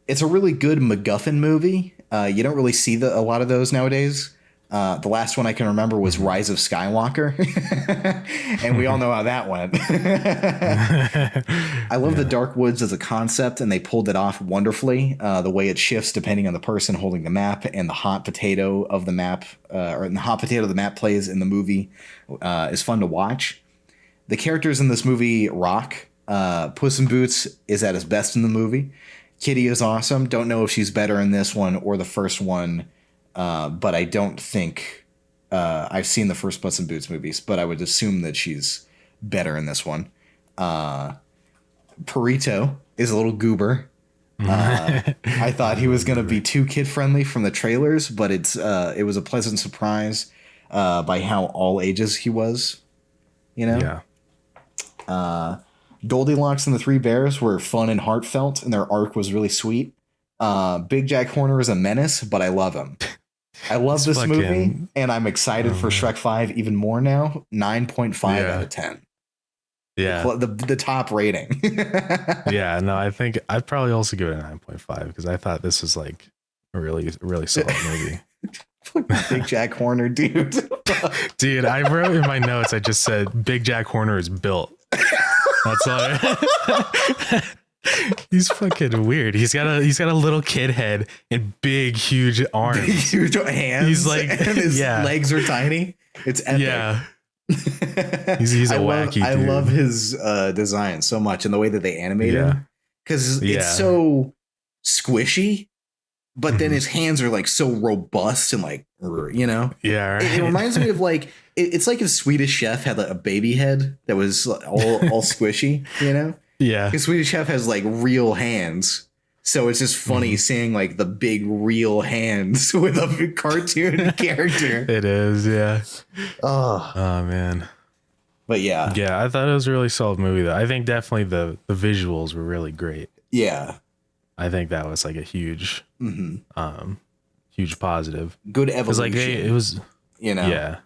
It's a really good MacGuffin movie. You don't really see a lot of those nowadays. The last one I can remember was Rise of Skywalker, and we all know how that went. I love the Dark Woods as a concept, and they pulled it off wonderfully. The way it shifts depending on the person holding the map, and the hot potato of the map, or the hot potato the map plays in the movie, is fun to watch. The characters in this movie rock. Puss in Boots is at his best in the movie. Kitty is awesome. Don't know if she's better in this one or the first one. But I don't think I've seen the first Puss in Boots movies, but I would assume that she's better in this one. Perrito is a little goober. I thought he was going to be too kid-friendly from the trailers, but it was a pleasant surprise by how all ages he was. Yeah. Goldilocks and the Three Bears were fun and heartfelt, and their arc was really sweet. Big Jack Horner is a menace, but I love him. I love this movie, and I'm excited for Shrek 5 even more now. 9.5 out of 10. Yeah. The top rating. Yeah, no, I think I'd probably also give it a 9.5 because I thought this was like a really, really solid movie. Big Jack Horner, dude. Dude, I wrote in my notes, I just said Big Jack Horner is built. That's all. He's fucking weird. He's got a little kid head and big, huge arms. Big, huge hands. He's like, and his legs are tiny. It's epic. Yeah. He's a wacky dude. I love his design so much and the way that they animate him. Because it's so squishy, but then his hands are like so robust and like, Yeah. Right. It reminds me of like, it's like if Swedish Chef had like a baby head that was all squishy, Yeah. Because Swedish Chef has like real hands. So it's just funny seeing like the big real hands with a cartoon character. It is, yeah. Oh man. But yeah. Yeah, I thought it was a really solid movie though. I think definitely the visuals were really great. Yeah. I think that was like a huge huge positive. Good evolution. Like it was Yeah.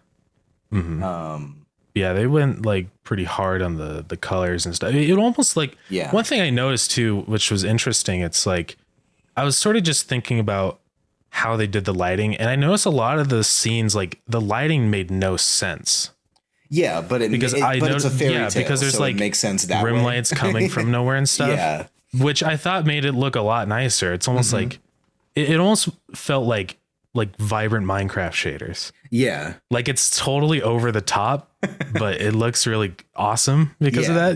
Yeah, they went like pretty hard on the colors and stuff. It almost like one thing I noticed too, which was interesting. It's like I was sort of just thinking about how they did the lighting, and I noticed a lot of the scenes, like the lighting made no sense. Yeah, but it's a fairy tale, because there's like it makes sense that rim way. lights coming from nowhere and stuff. Yeah, which I thought made it look a lot nicer. It's almost like it almost felt like vibrant Minecraft shaders. Yeah. Like it's totally over the top, but it looks really awesome because of that,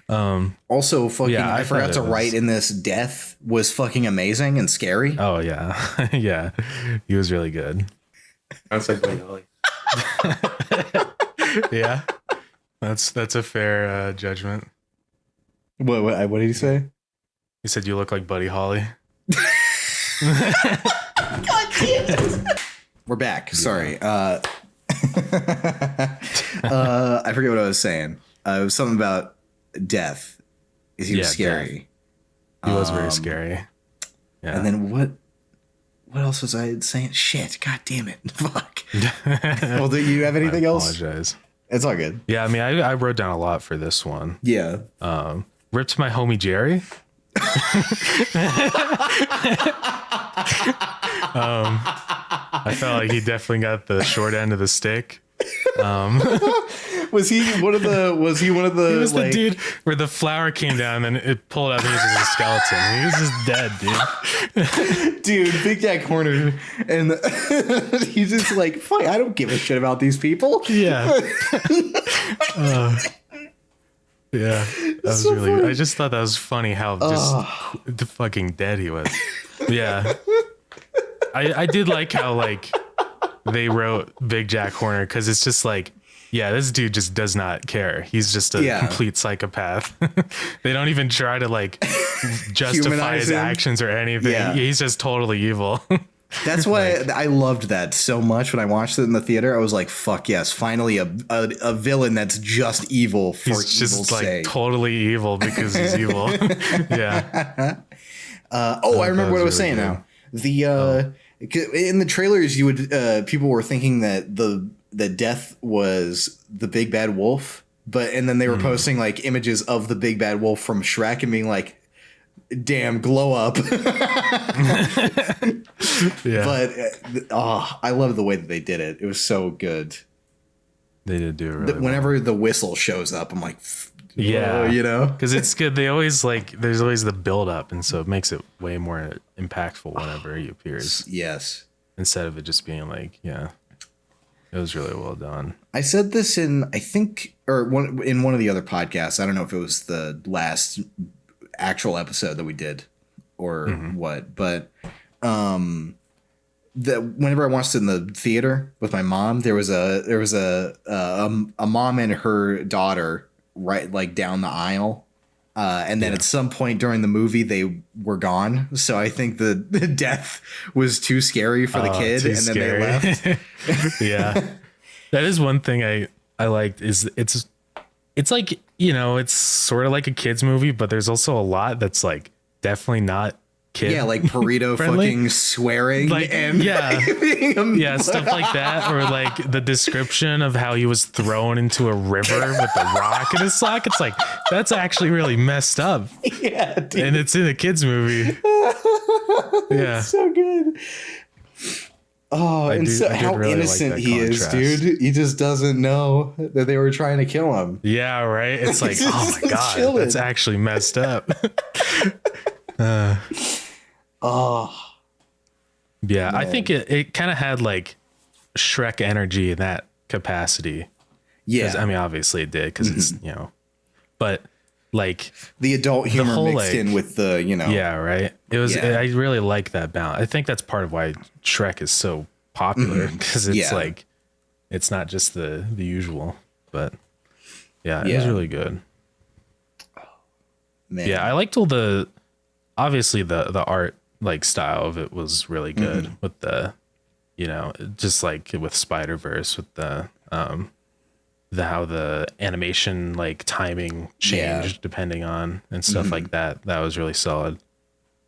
Also, fucking, Yeah, I forgot to write in this. Death was fucking amazing and scary. Oh yeah, yeah, he was really good. Sounds like Buddy Holly. Yeah, that's a fair judgment. What did he say? He said you look like Buddy Holly. God damn it. We're back. Sorry. I forget what I was saying. It was something about death. He was scary. Death. He was very scary. Yeah. And then what else was I saying? Shit. God damn it. Fuck. Well, do you have anything else? Apologize. It's all good. Yeah, I mean, I wrote down a lot for this one. Yeah. Ripped my homie Jerry. I felt like he definitely got the short end of the stick. Was he one of the he was the dude where the flower came down and it pulled out and he was just a skeleton. He was just dead, dude. Dude, Big Jack Horner, and he's just like, fuck, I don't give a shit about these people. Yeah. Yeah, that was so really funny. I just thought that was funny how just the fucking dead he was. Yeah. I did like how like they wrote Big Jack Horner, because it's just like, yeah, this dude just does not care. He's just a complete psychopath. They don't even try to like justify his actions or anything. Yeah. He's just totally evil. That's why I loved that so much when I watched it in the theater. I was like, fuck yes, finally a villain that's just evil for he's evil's just like sake. Totally evil because he's evil. Yeah. I remember what I was saying now. In the trailers, you would people were thinking that the death was the big bad wolf, and then they were posting like images of the big bad wolf from Shrek and being like, damn, glow up. Yeah. But I love the way that they did it. It was so good. They did do it really whenever the whistle shows up, I'm like, yeah, you know, because it's good. They always there's always the build up, and so it makes it way more impactful whenever he appears. Yes. Instead of it just being like, yeah, it was really well done. I said this in, I think, in one of the other podcasts. I don't know if it was the last actual episode that we did or what, but whenever I watched it in the theater with my mom, there was a mom and her daughter right like down the aisle, and then at some point during the movie they were gone, so I think the death was too scary for the kid, and then they left. Yeah, that is one thing I liked, is it's like, you know, it's sort of like a kids movie, but there's also a lot that's like definitely not kid. Yeah, like Burrito fucking swearing, like, and yeah, stuff like that, or like the description of how he was thrown into a river with a rock in his sock. It's like, that's actually really messed up. Yeah, dude. And it's in a kids movie. Yeah, it's so good. Oh, how really innocent he is, dude. He just doesn't know that they were trying to kill him. Yeah, right. It's like, oh my god, chilling. That's actually messed up. Yeah, man. I think it kind of had like Shrek energy in that capacity. Yeah, I mean, obviously it did, because it's, you know, but like the adult humor whole, mixed in with the, you know. Yeah, right. It was. I really like that balance. I think that's part of why Shrek is so popular, because it's like, it's not just the usual, but it was really good. Man. Yeah, I liked all obviously the art like style of it was really good, with the, you know, just like with Spider-Verse, with the how the animation like timing changed depending on and stuff like that. That was really solid.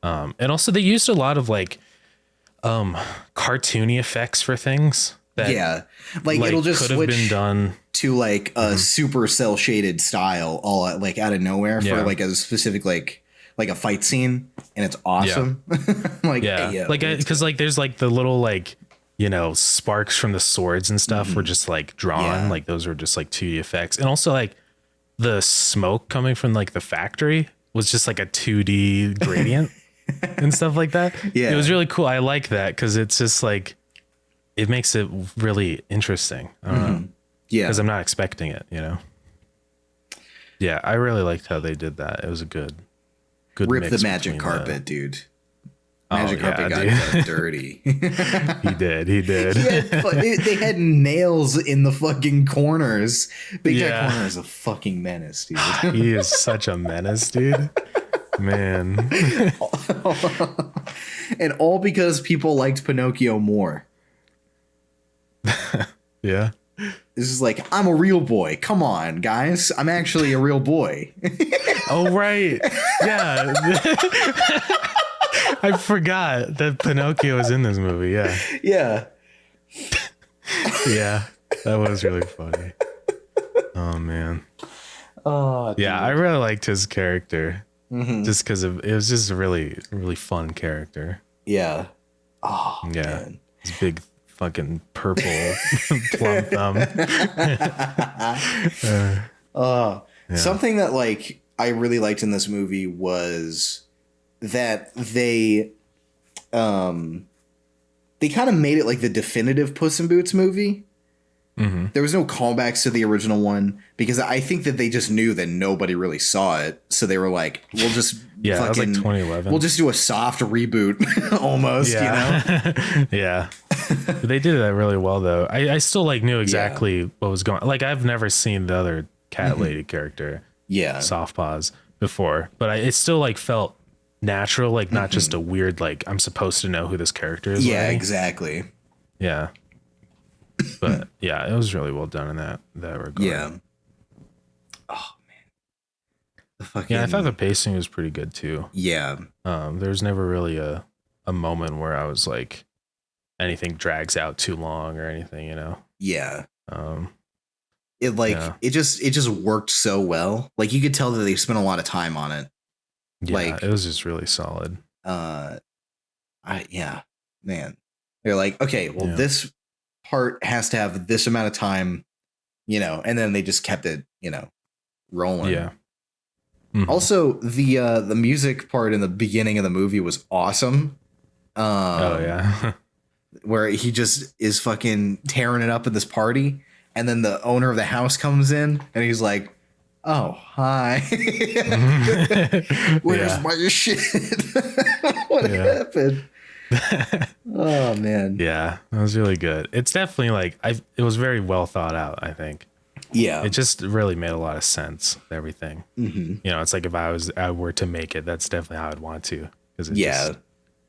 And also they used a lot of like cartoony effects for things that like it'll just could have been done to like a super cell shaded style all like out of nowhere for like a specific like a fight scene, and it's awesome. Like, like, because like there's like the little like, you know, sparks from the swords and stuff were just like drawn, like those were just like 2D effects. And also like the smoke coming from like the factory was just like a 2D gradient and stuff like that. Yeah, it was really cool. I like that, because it's just like, it makes it really interesting. I don't know. Yeah, because I'm not expecting it, you know. Yeah, I really liked how they did that. It was a good Rip mix the magic carpet, dude. Magic carpet got dude. dirty. He did. They had nails in the fucking corners. Big Guy Corner is a fucking menace, dude. He is such a menace, dude. Man. And all because people liked Pinocchio more. Yeah. This is like, I'm a real boy. Come on, guys. I'm actually a real boy. Oh, right. Yeah. I forgot that Pinocchio was in this movie. Yeah. Yeah. Yeah. That was really funny. Oh, man. Oh, dude. Yeah, I really liked his character. Mm-hmm. Just because it was just a really, really fun character. Yeah. Oh, yeah. Man. His big fucking purple plum thumb. Something that like I really liked in this movie was that they kind of made it like the definitive Puss in Boots movie. Mm-hmm. There was no callbacks to the original one because I think that they just knew that nobody really saw it, so they were like, "We'll just that was like 2011. We'll just do a soft reboot, almost." You know? Yeah. They did that really well, though. I still like knew exactly what was going. Like I've never seen the other cat lady character, Soft Paws, before, but it still like felt natural, like not just a weird like I'm supposed to know who this character is. Yeah, exactly. Yeah. But yeah, it was really well done in that regard. Yeah. Oh man. Yeah, I thought the pacing was pretty good too. Yeah. There was never really a moment where I was like anything drags out too long or anything, you know. Yeah. It just worked so well. Like you could tell that they spent a lot of time on it. Yeah, like it was just really solid. Man. They're like, okay, well this part has to have this amount of time, you know, and then they just kept it, you know, rolling. Yeah. Mm-hmm. Also, the music part in the beginning of the movie was awesome. Where he just is fucking tearing it up at this party, and then the owner of the house comes in, and he's like, "Oh, hi, where's my shit? What happened?" Oh man. Yeah, that was really good. It's definitely like it was very well thought out, I think. Yeah. It just really made a lot of sense, everything. Mm-hmm. You know, it's like if I were to make it, that's definitely how I'd want to, because it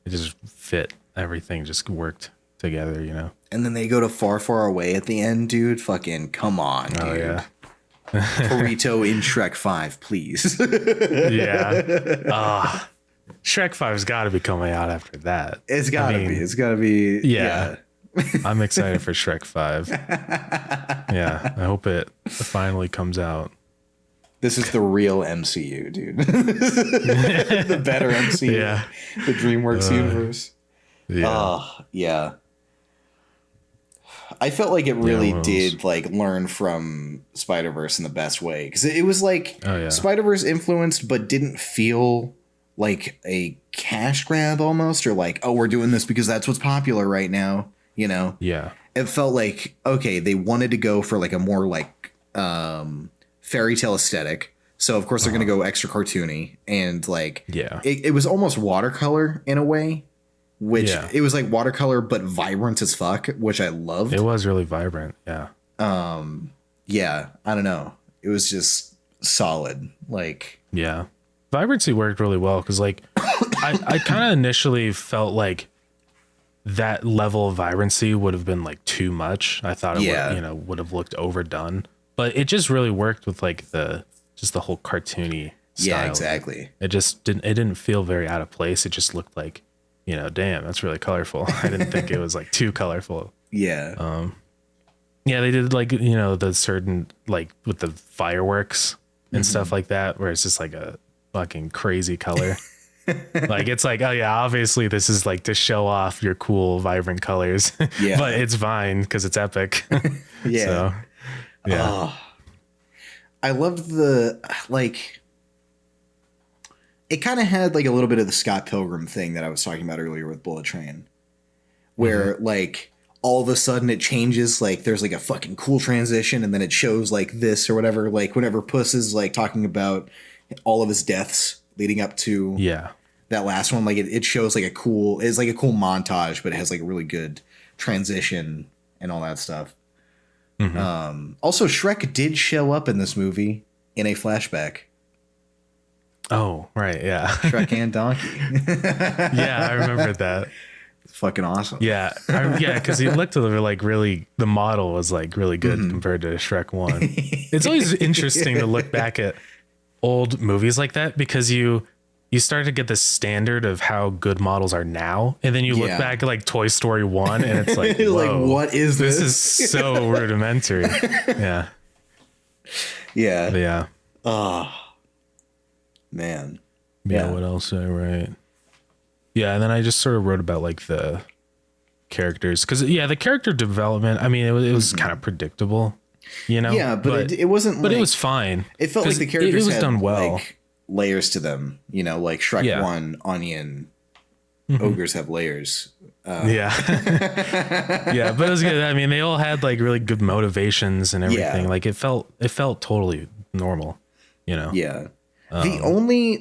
just fit, everything just worked together, you know. And then they go to Far Far Away at the end, dude. Fucking come on, dude. Oh yeah. Burrito in Shrek 5, please. Yeah. Shrek 5's got to be coming out after that. It's got to be. It's got to be. Yeah. I'm excited for Shrek 5. Yeah. I hope it finally comes out. This is the real MCU, dude. The better MCU. Yeah. The DreamWorks universe. Yeah. Yeah. I felt like it really did like learn from Spider-Verse in the best way, because it was like Spider-Verse influenced, but didn't feel like a cash grab almost, or like, oh, we're doing this because that's what's popular right now, you know? Yeah. It felt like, okay, they wanted to go for like a more like fairy tale aesthetic. So of course they're going to go extra cartoony, and like, it was almost watercolor in a way, which it was like watercolor, but vibrant as fuck, which I loved. It was really vibrant. Yeah. Yeah. I don't know. It was just solid. Like, yeah. Vibrancy worked really well, because like I kind of initially felt like that level of vibrancy would have been like too much. I thought it would have looked overdone, but it just really worked with like the whole cartoony style. Yeah, exactly. It didn't feel very out of place. It just looked like, you know, damn, that's really colorful. I didn't think it was like too colorful. Yeah. Yeah, they did like, you know, the certain like with the fireworks and stuff like that, where it's just like a fucking crazy color. Like it's like, oh yeah, obviously this is like to show off your cool vibrant colors. Yeah. But it's fine because it's epic. Yeah. So, yeah. I loved the like, it kind of had like a little bit of the Scott Pilgrim thing that I was talking about earlier with Bullet Train, where like all of a sudden it changes, like there's like a fucking cool transition, and then it shows like this or whatever, like whenever Puss is like talking about all of his deaths leading up to that last one, like it shows like it's like a cool montage, but it has like a really good transition and all that stuff. Also, Shrek did show up in this movie in a flashback. Oh, right, yeah. Shrek and Donkey. Yeah, I remember that. It's fucking awesome. Yeah, because he looked like really, the model was like really good compared to Shrek 1. It's always interesting to look back at old movies like that, because you start to get this standard of how good models are now, and then you look back at like Toy Story 1 and it's like, whoa, like, what is this? This is so rudimentary. Yeah. Oh, man. Yeah, what else did I write? Yeah, and then I just sort of wrote about like the characters, because the character development, I mean, it was kind of predictable, you know. Yeah, but it wasn't. But it was fine. It felt like the characters was had done well. Like layers to them, you know, like Shrek 1, Onion, ogres have layers. Yeah, but it was good. I mean, they all had like really good motivations and everything. Like it felt totally normal, you know. Yeah. The only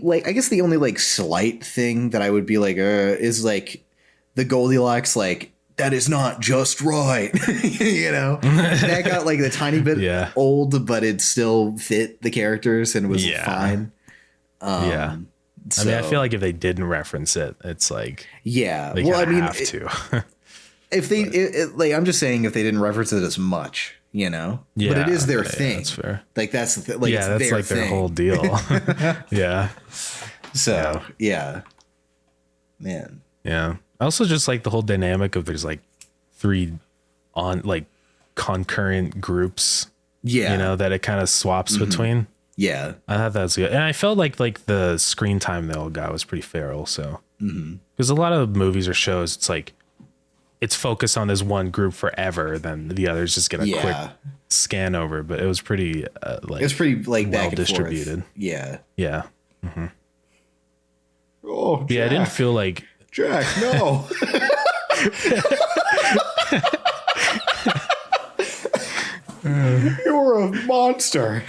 slight thing that I would be like, is like the Goldilocks, like, that is not just right. You know, that got like the tiny bit old, but it still fit the characters and was fine. I mean, I feel like if they didn't reference it, it's like, they have to. If they, like, I'm just saying, if they didn't reference it as much, you know, but it is their thing. That's fair. Like that's the like, it's that's their like thing. their whole deal. So man. Yeah. I also just like the whole dynamic of there's like 3 on like concurrent groups. You know, that it kind of swaps between. Yeah. I thought that was good. And I felt like the screen time they all got was pretty fair also. Because a lot of movies or shows, it's like it's focused on this one group forever, then the others just get a quick scan over. But it was pretty it was pretty like well distributed. Yeah. Oh, Jack. I didn't feel like Jack. No. You're a monster.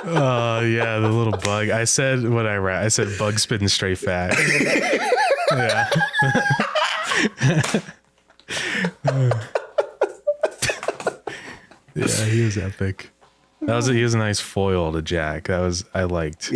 Oh yeah, the little bug. I said what I wrote. I said bug spitting straight fat. Yeah. Yeah, he was epic. He was a nice foil to Jack. I liked.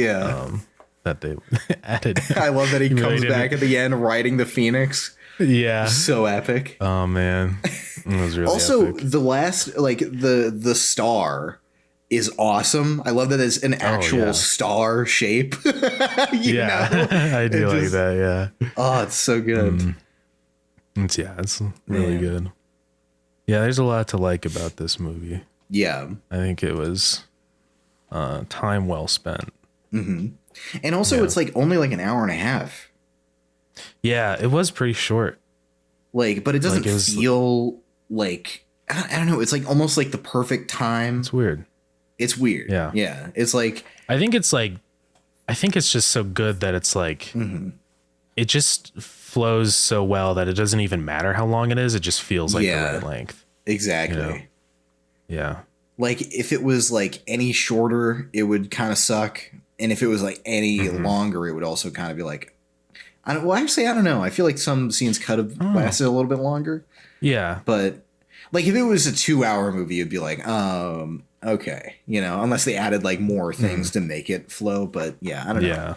That they added. I love that he comes back at the end riding the Phoenix. Yeah, so epic. Oh man, it was really also epic. The last, like the star is awesome. I love that it's an actual star shape. you know? I do like that. Yeah. Oh, it's so good. It's really good. Yeah, there's a lot to like about this movie. Yeah, I think it was time well spent. And also, it's like only like an hour and a half. Yeah, it was pretty short. Like, but it doesn't feel like, I don't know. It's like almost like the perfect time. It's weird. It's weird. Yeah. It's like, I think it's just so good that it's like, it just flows so well that it doesn't even matter how long it is. It just feels like the right length. Exactly. You know? Yeah. Like if it was like any shorter, it would kind of suck. And if it was like any longer, it would also kind of be like, I don't know. I feel like some scenes could have lasted a little bit longer. Yeah. But like if it was a 2-hour movie, it'd be like, okay, you know, unless they added like more things to make it flow. But yeah, I don't know.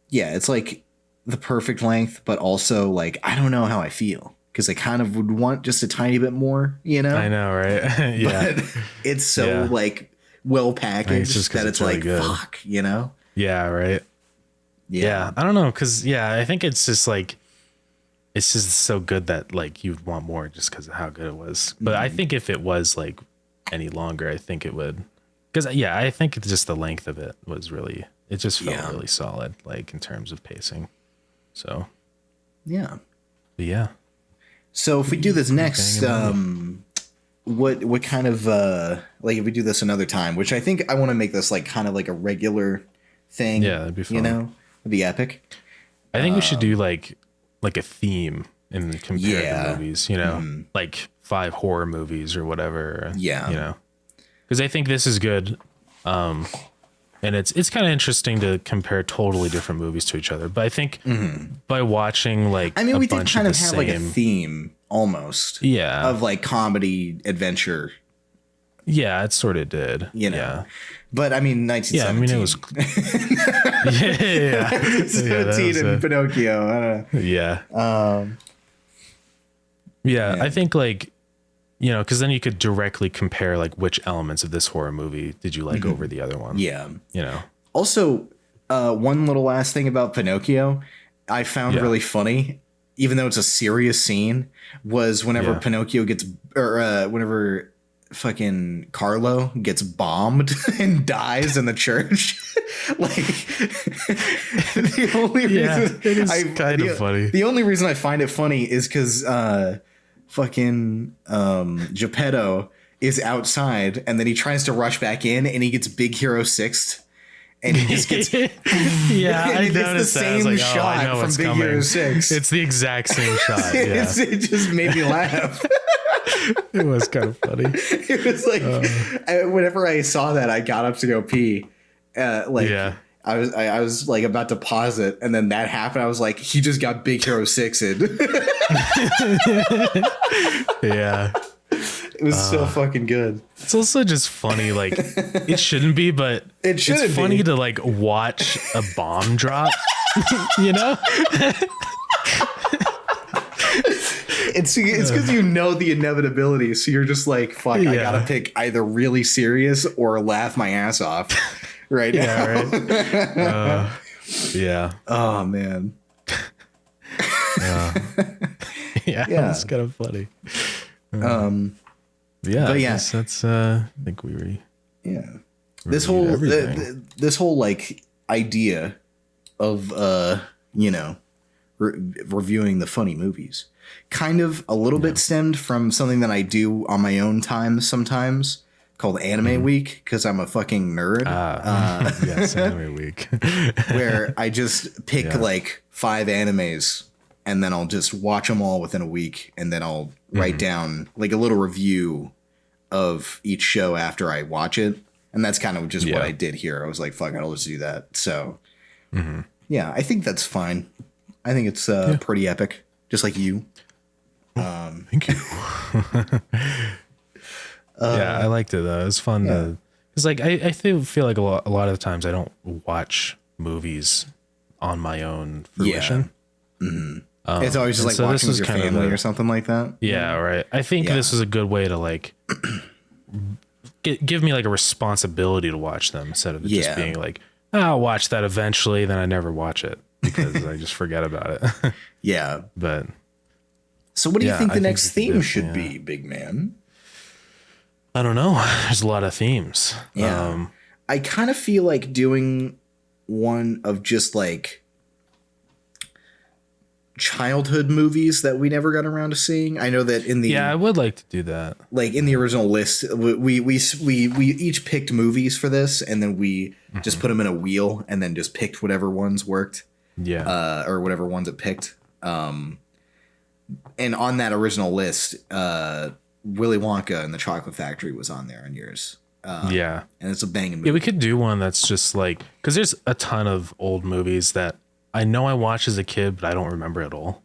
Yeah. It's like the perfect length, but also like, I don't know how I feel. Because I kind of would want just a tiny bit more, you know? I know, right? Yeah. But it's so like well packaged that it's really like, good. Fuck, you know? Yeah, right. Yeah. I don't know. Because, I think it's just like, it's just so good that like you'd want more just because of how good it was. But I think if it was like any longer, I think it would. Because, I think it's just the length of it was really, it just felt really solid, like in terms of pacing. So, yeah. But yeah. So if we do this next, what kind of like if we do this another time, which I think I want to make this like kind of like a regular thing. Yeah, that'd be fun. You know, it'd be epic. I think we should do like a theme and compare the movies, you know, like 5 horror movies or whatever. Yeah. You know, because I think this is good. And it's kind of interesting to compare totally different movies to each other. But I think by watching like, we did kind of have like a theme almost. Yeah. Of like comedy adventure. Yeah, it sort of did. You know. Yeah. But I mean, 1917. Yeah, I mean, it was. 1917 and Pinocchio. I don't know. Yeah. Yeah, I think like, you know, because then you could directly compare like which elements of this horror movie did you like over the other one. Yeah. You know. Also, one little last thing about Pinocchio I found really funny, even though it's a serious scene, was whenever Pinocchio gets, or whenever fucking Carlo gets bombed and dies in the church. Like, the only reason it is kind of funny. The only reason I find it funny is because fucking Geppetto is outside and then he tries to rush back in and he gets Big Hero 6'd. And he just gets I noticed the that. I was same like, shot from Big Hero 6. It's the exact same shot. Yeah. It just made me laugh. It was kind of funny. It was like whenever I saw that, I got up to go pee. I was like about to pause it, and then that happened. I was like, he just got Big Hero 6'd. Yeah. It was so fucking good. It's also just funny. Like, it shouldn't be, but it's funny to like watch a bomb drop. You know? It's because you know the inevitability, so you're just like, fuck, I gotta pick either really serious or laugh my ass off right now. Right. Yeah. Oh man. It's kind of funny. That's I think we this whole like idea of reviewing the funny movies kind of a little bit stemmed from something that I do on my own time sometimes called Anime Week, because I'm a fucking nerd. Yes, Anime Week. Where I just pick like 5 animes and then I'll just watch them all within a week, and then I'll write down like a little review of each show after I watch it. And that's kind of just what I did here. I was like, fuck it, I'll just do that. So yeah, I think that's fine. I think it's pretty epic, just like you. Thank you. Yeah, I liked it though. It was fun to, because like I feel like a lot of the times I don't watch movies on my own fruition. It's always just like watching with your family or something like that. Yeah, right. I think this is a good way to like give me like a responsibility to watch them instead of just being like, I'll watch that eventually, then I never watch it because I just forget about it. Yeah. But so what do you think the next theme should be, big man? I don't know. There's a lot of themes. Yeah. I kind of feel like doing one of just like childhood movies that we never got around to seeing. I know that in the I would like to do that. Like in the original list, we each picked movies for this, and then we just put them in a wheel, and then just picked whatever ones worked. Yeah. Or whatever ones it picked. And on that original list, Willy Wonka and the Chocolate Factory was on there on yours. And it's a banging movie. Yeah, we could do one that's just like, because there's a ton of old movies that I know I watched as a kid, but I don't remember at all.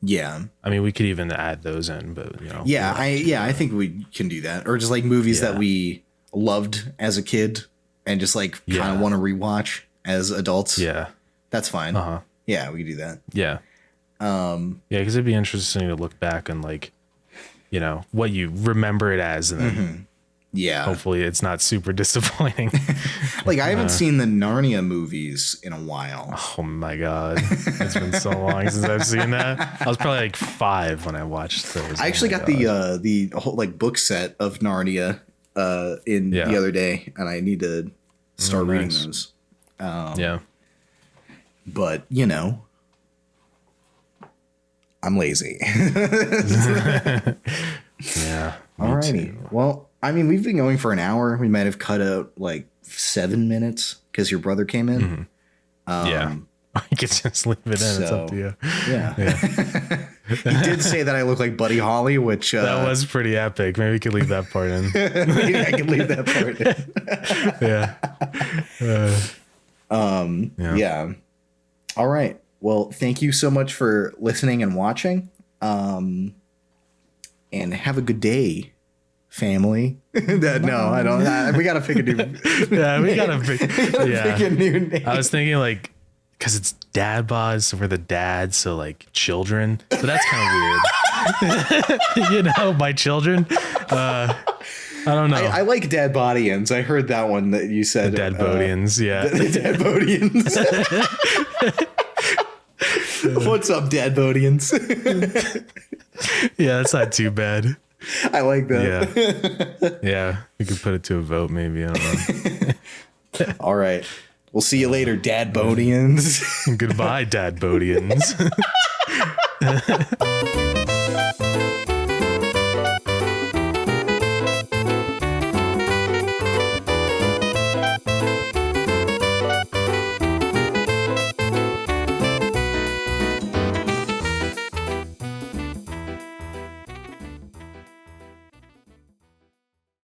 Yeah. I mean, we could even add those in, but you know. Yeah, I think we can do that. Or just like movies that we loved as a kid and just like kind of want to rewatch as adults. Yeah. That's fine. Yeah, we could do that. Yeah. Because it'd be interesting to look back and like, you know, what you remember it as, and then hopefully it's not super disappointing. Like I haven't seen the Narnia movies in a while. Oh my god, it's been so long since I've seen that. I was probably like 5 when I watched those. I actually got the whole like book set of Narnia the other day, and I need to start reading those. But you know, I'm lazy. Alrighty. Well, I mean, we've been going for an hour. We might have cut out like 7 minutes because your brother came in. You can just leave it in. It's up to you. Yeah. He did say that I look like Buddy Holly, which that was pretty epic. Maybe we could leave that part in. Maybe I can leave that part in. Yeah. All right. Well, thank you so much for listening and watching. And have a good day, family. No, I don't. We gotta pick a new. We gotta pick a new name. I was thinking like, because it's DadBod, so we're the dads, so like children. But that's kind of weird. My children. I don't know. I like DadBodians. I heard that one that you said. The DadBodians, The DadBodians. What's up, DadBodians? Yeah, that's not too bad. I like that. Yeah, we could put it to a vote, maybe. I don't know. All right. We'll see you later, DadBodians. Goodbye, DadBodians.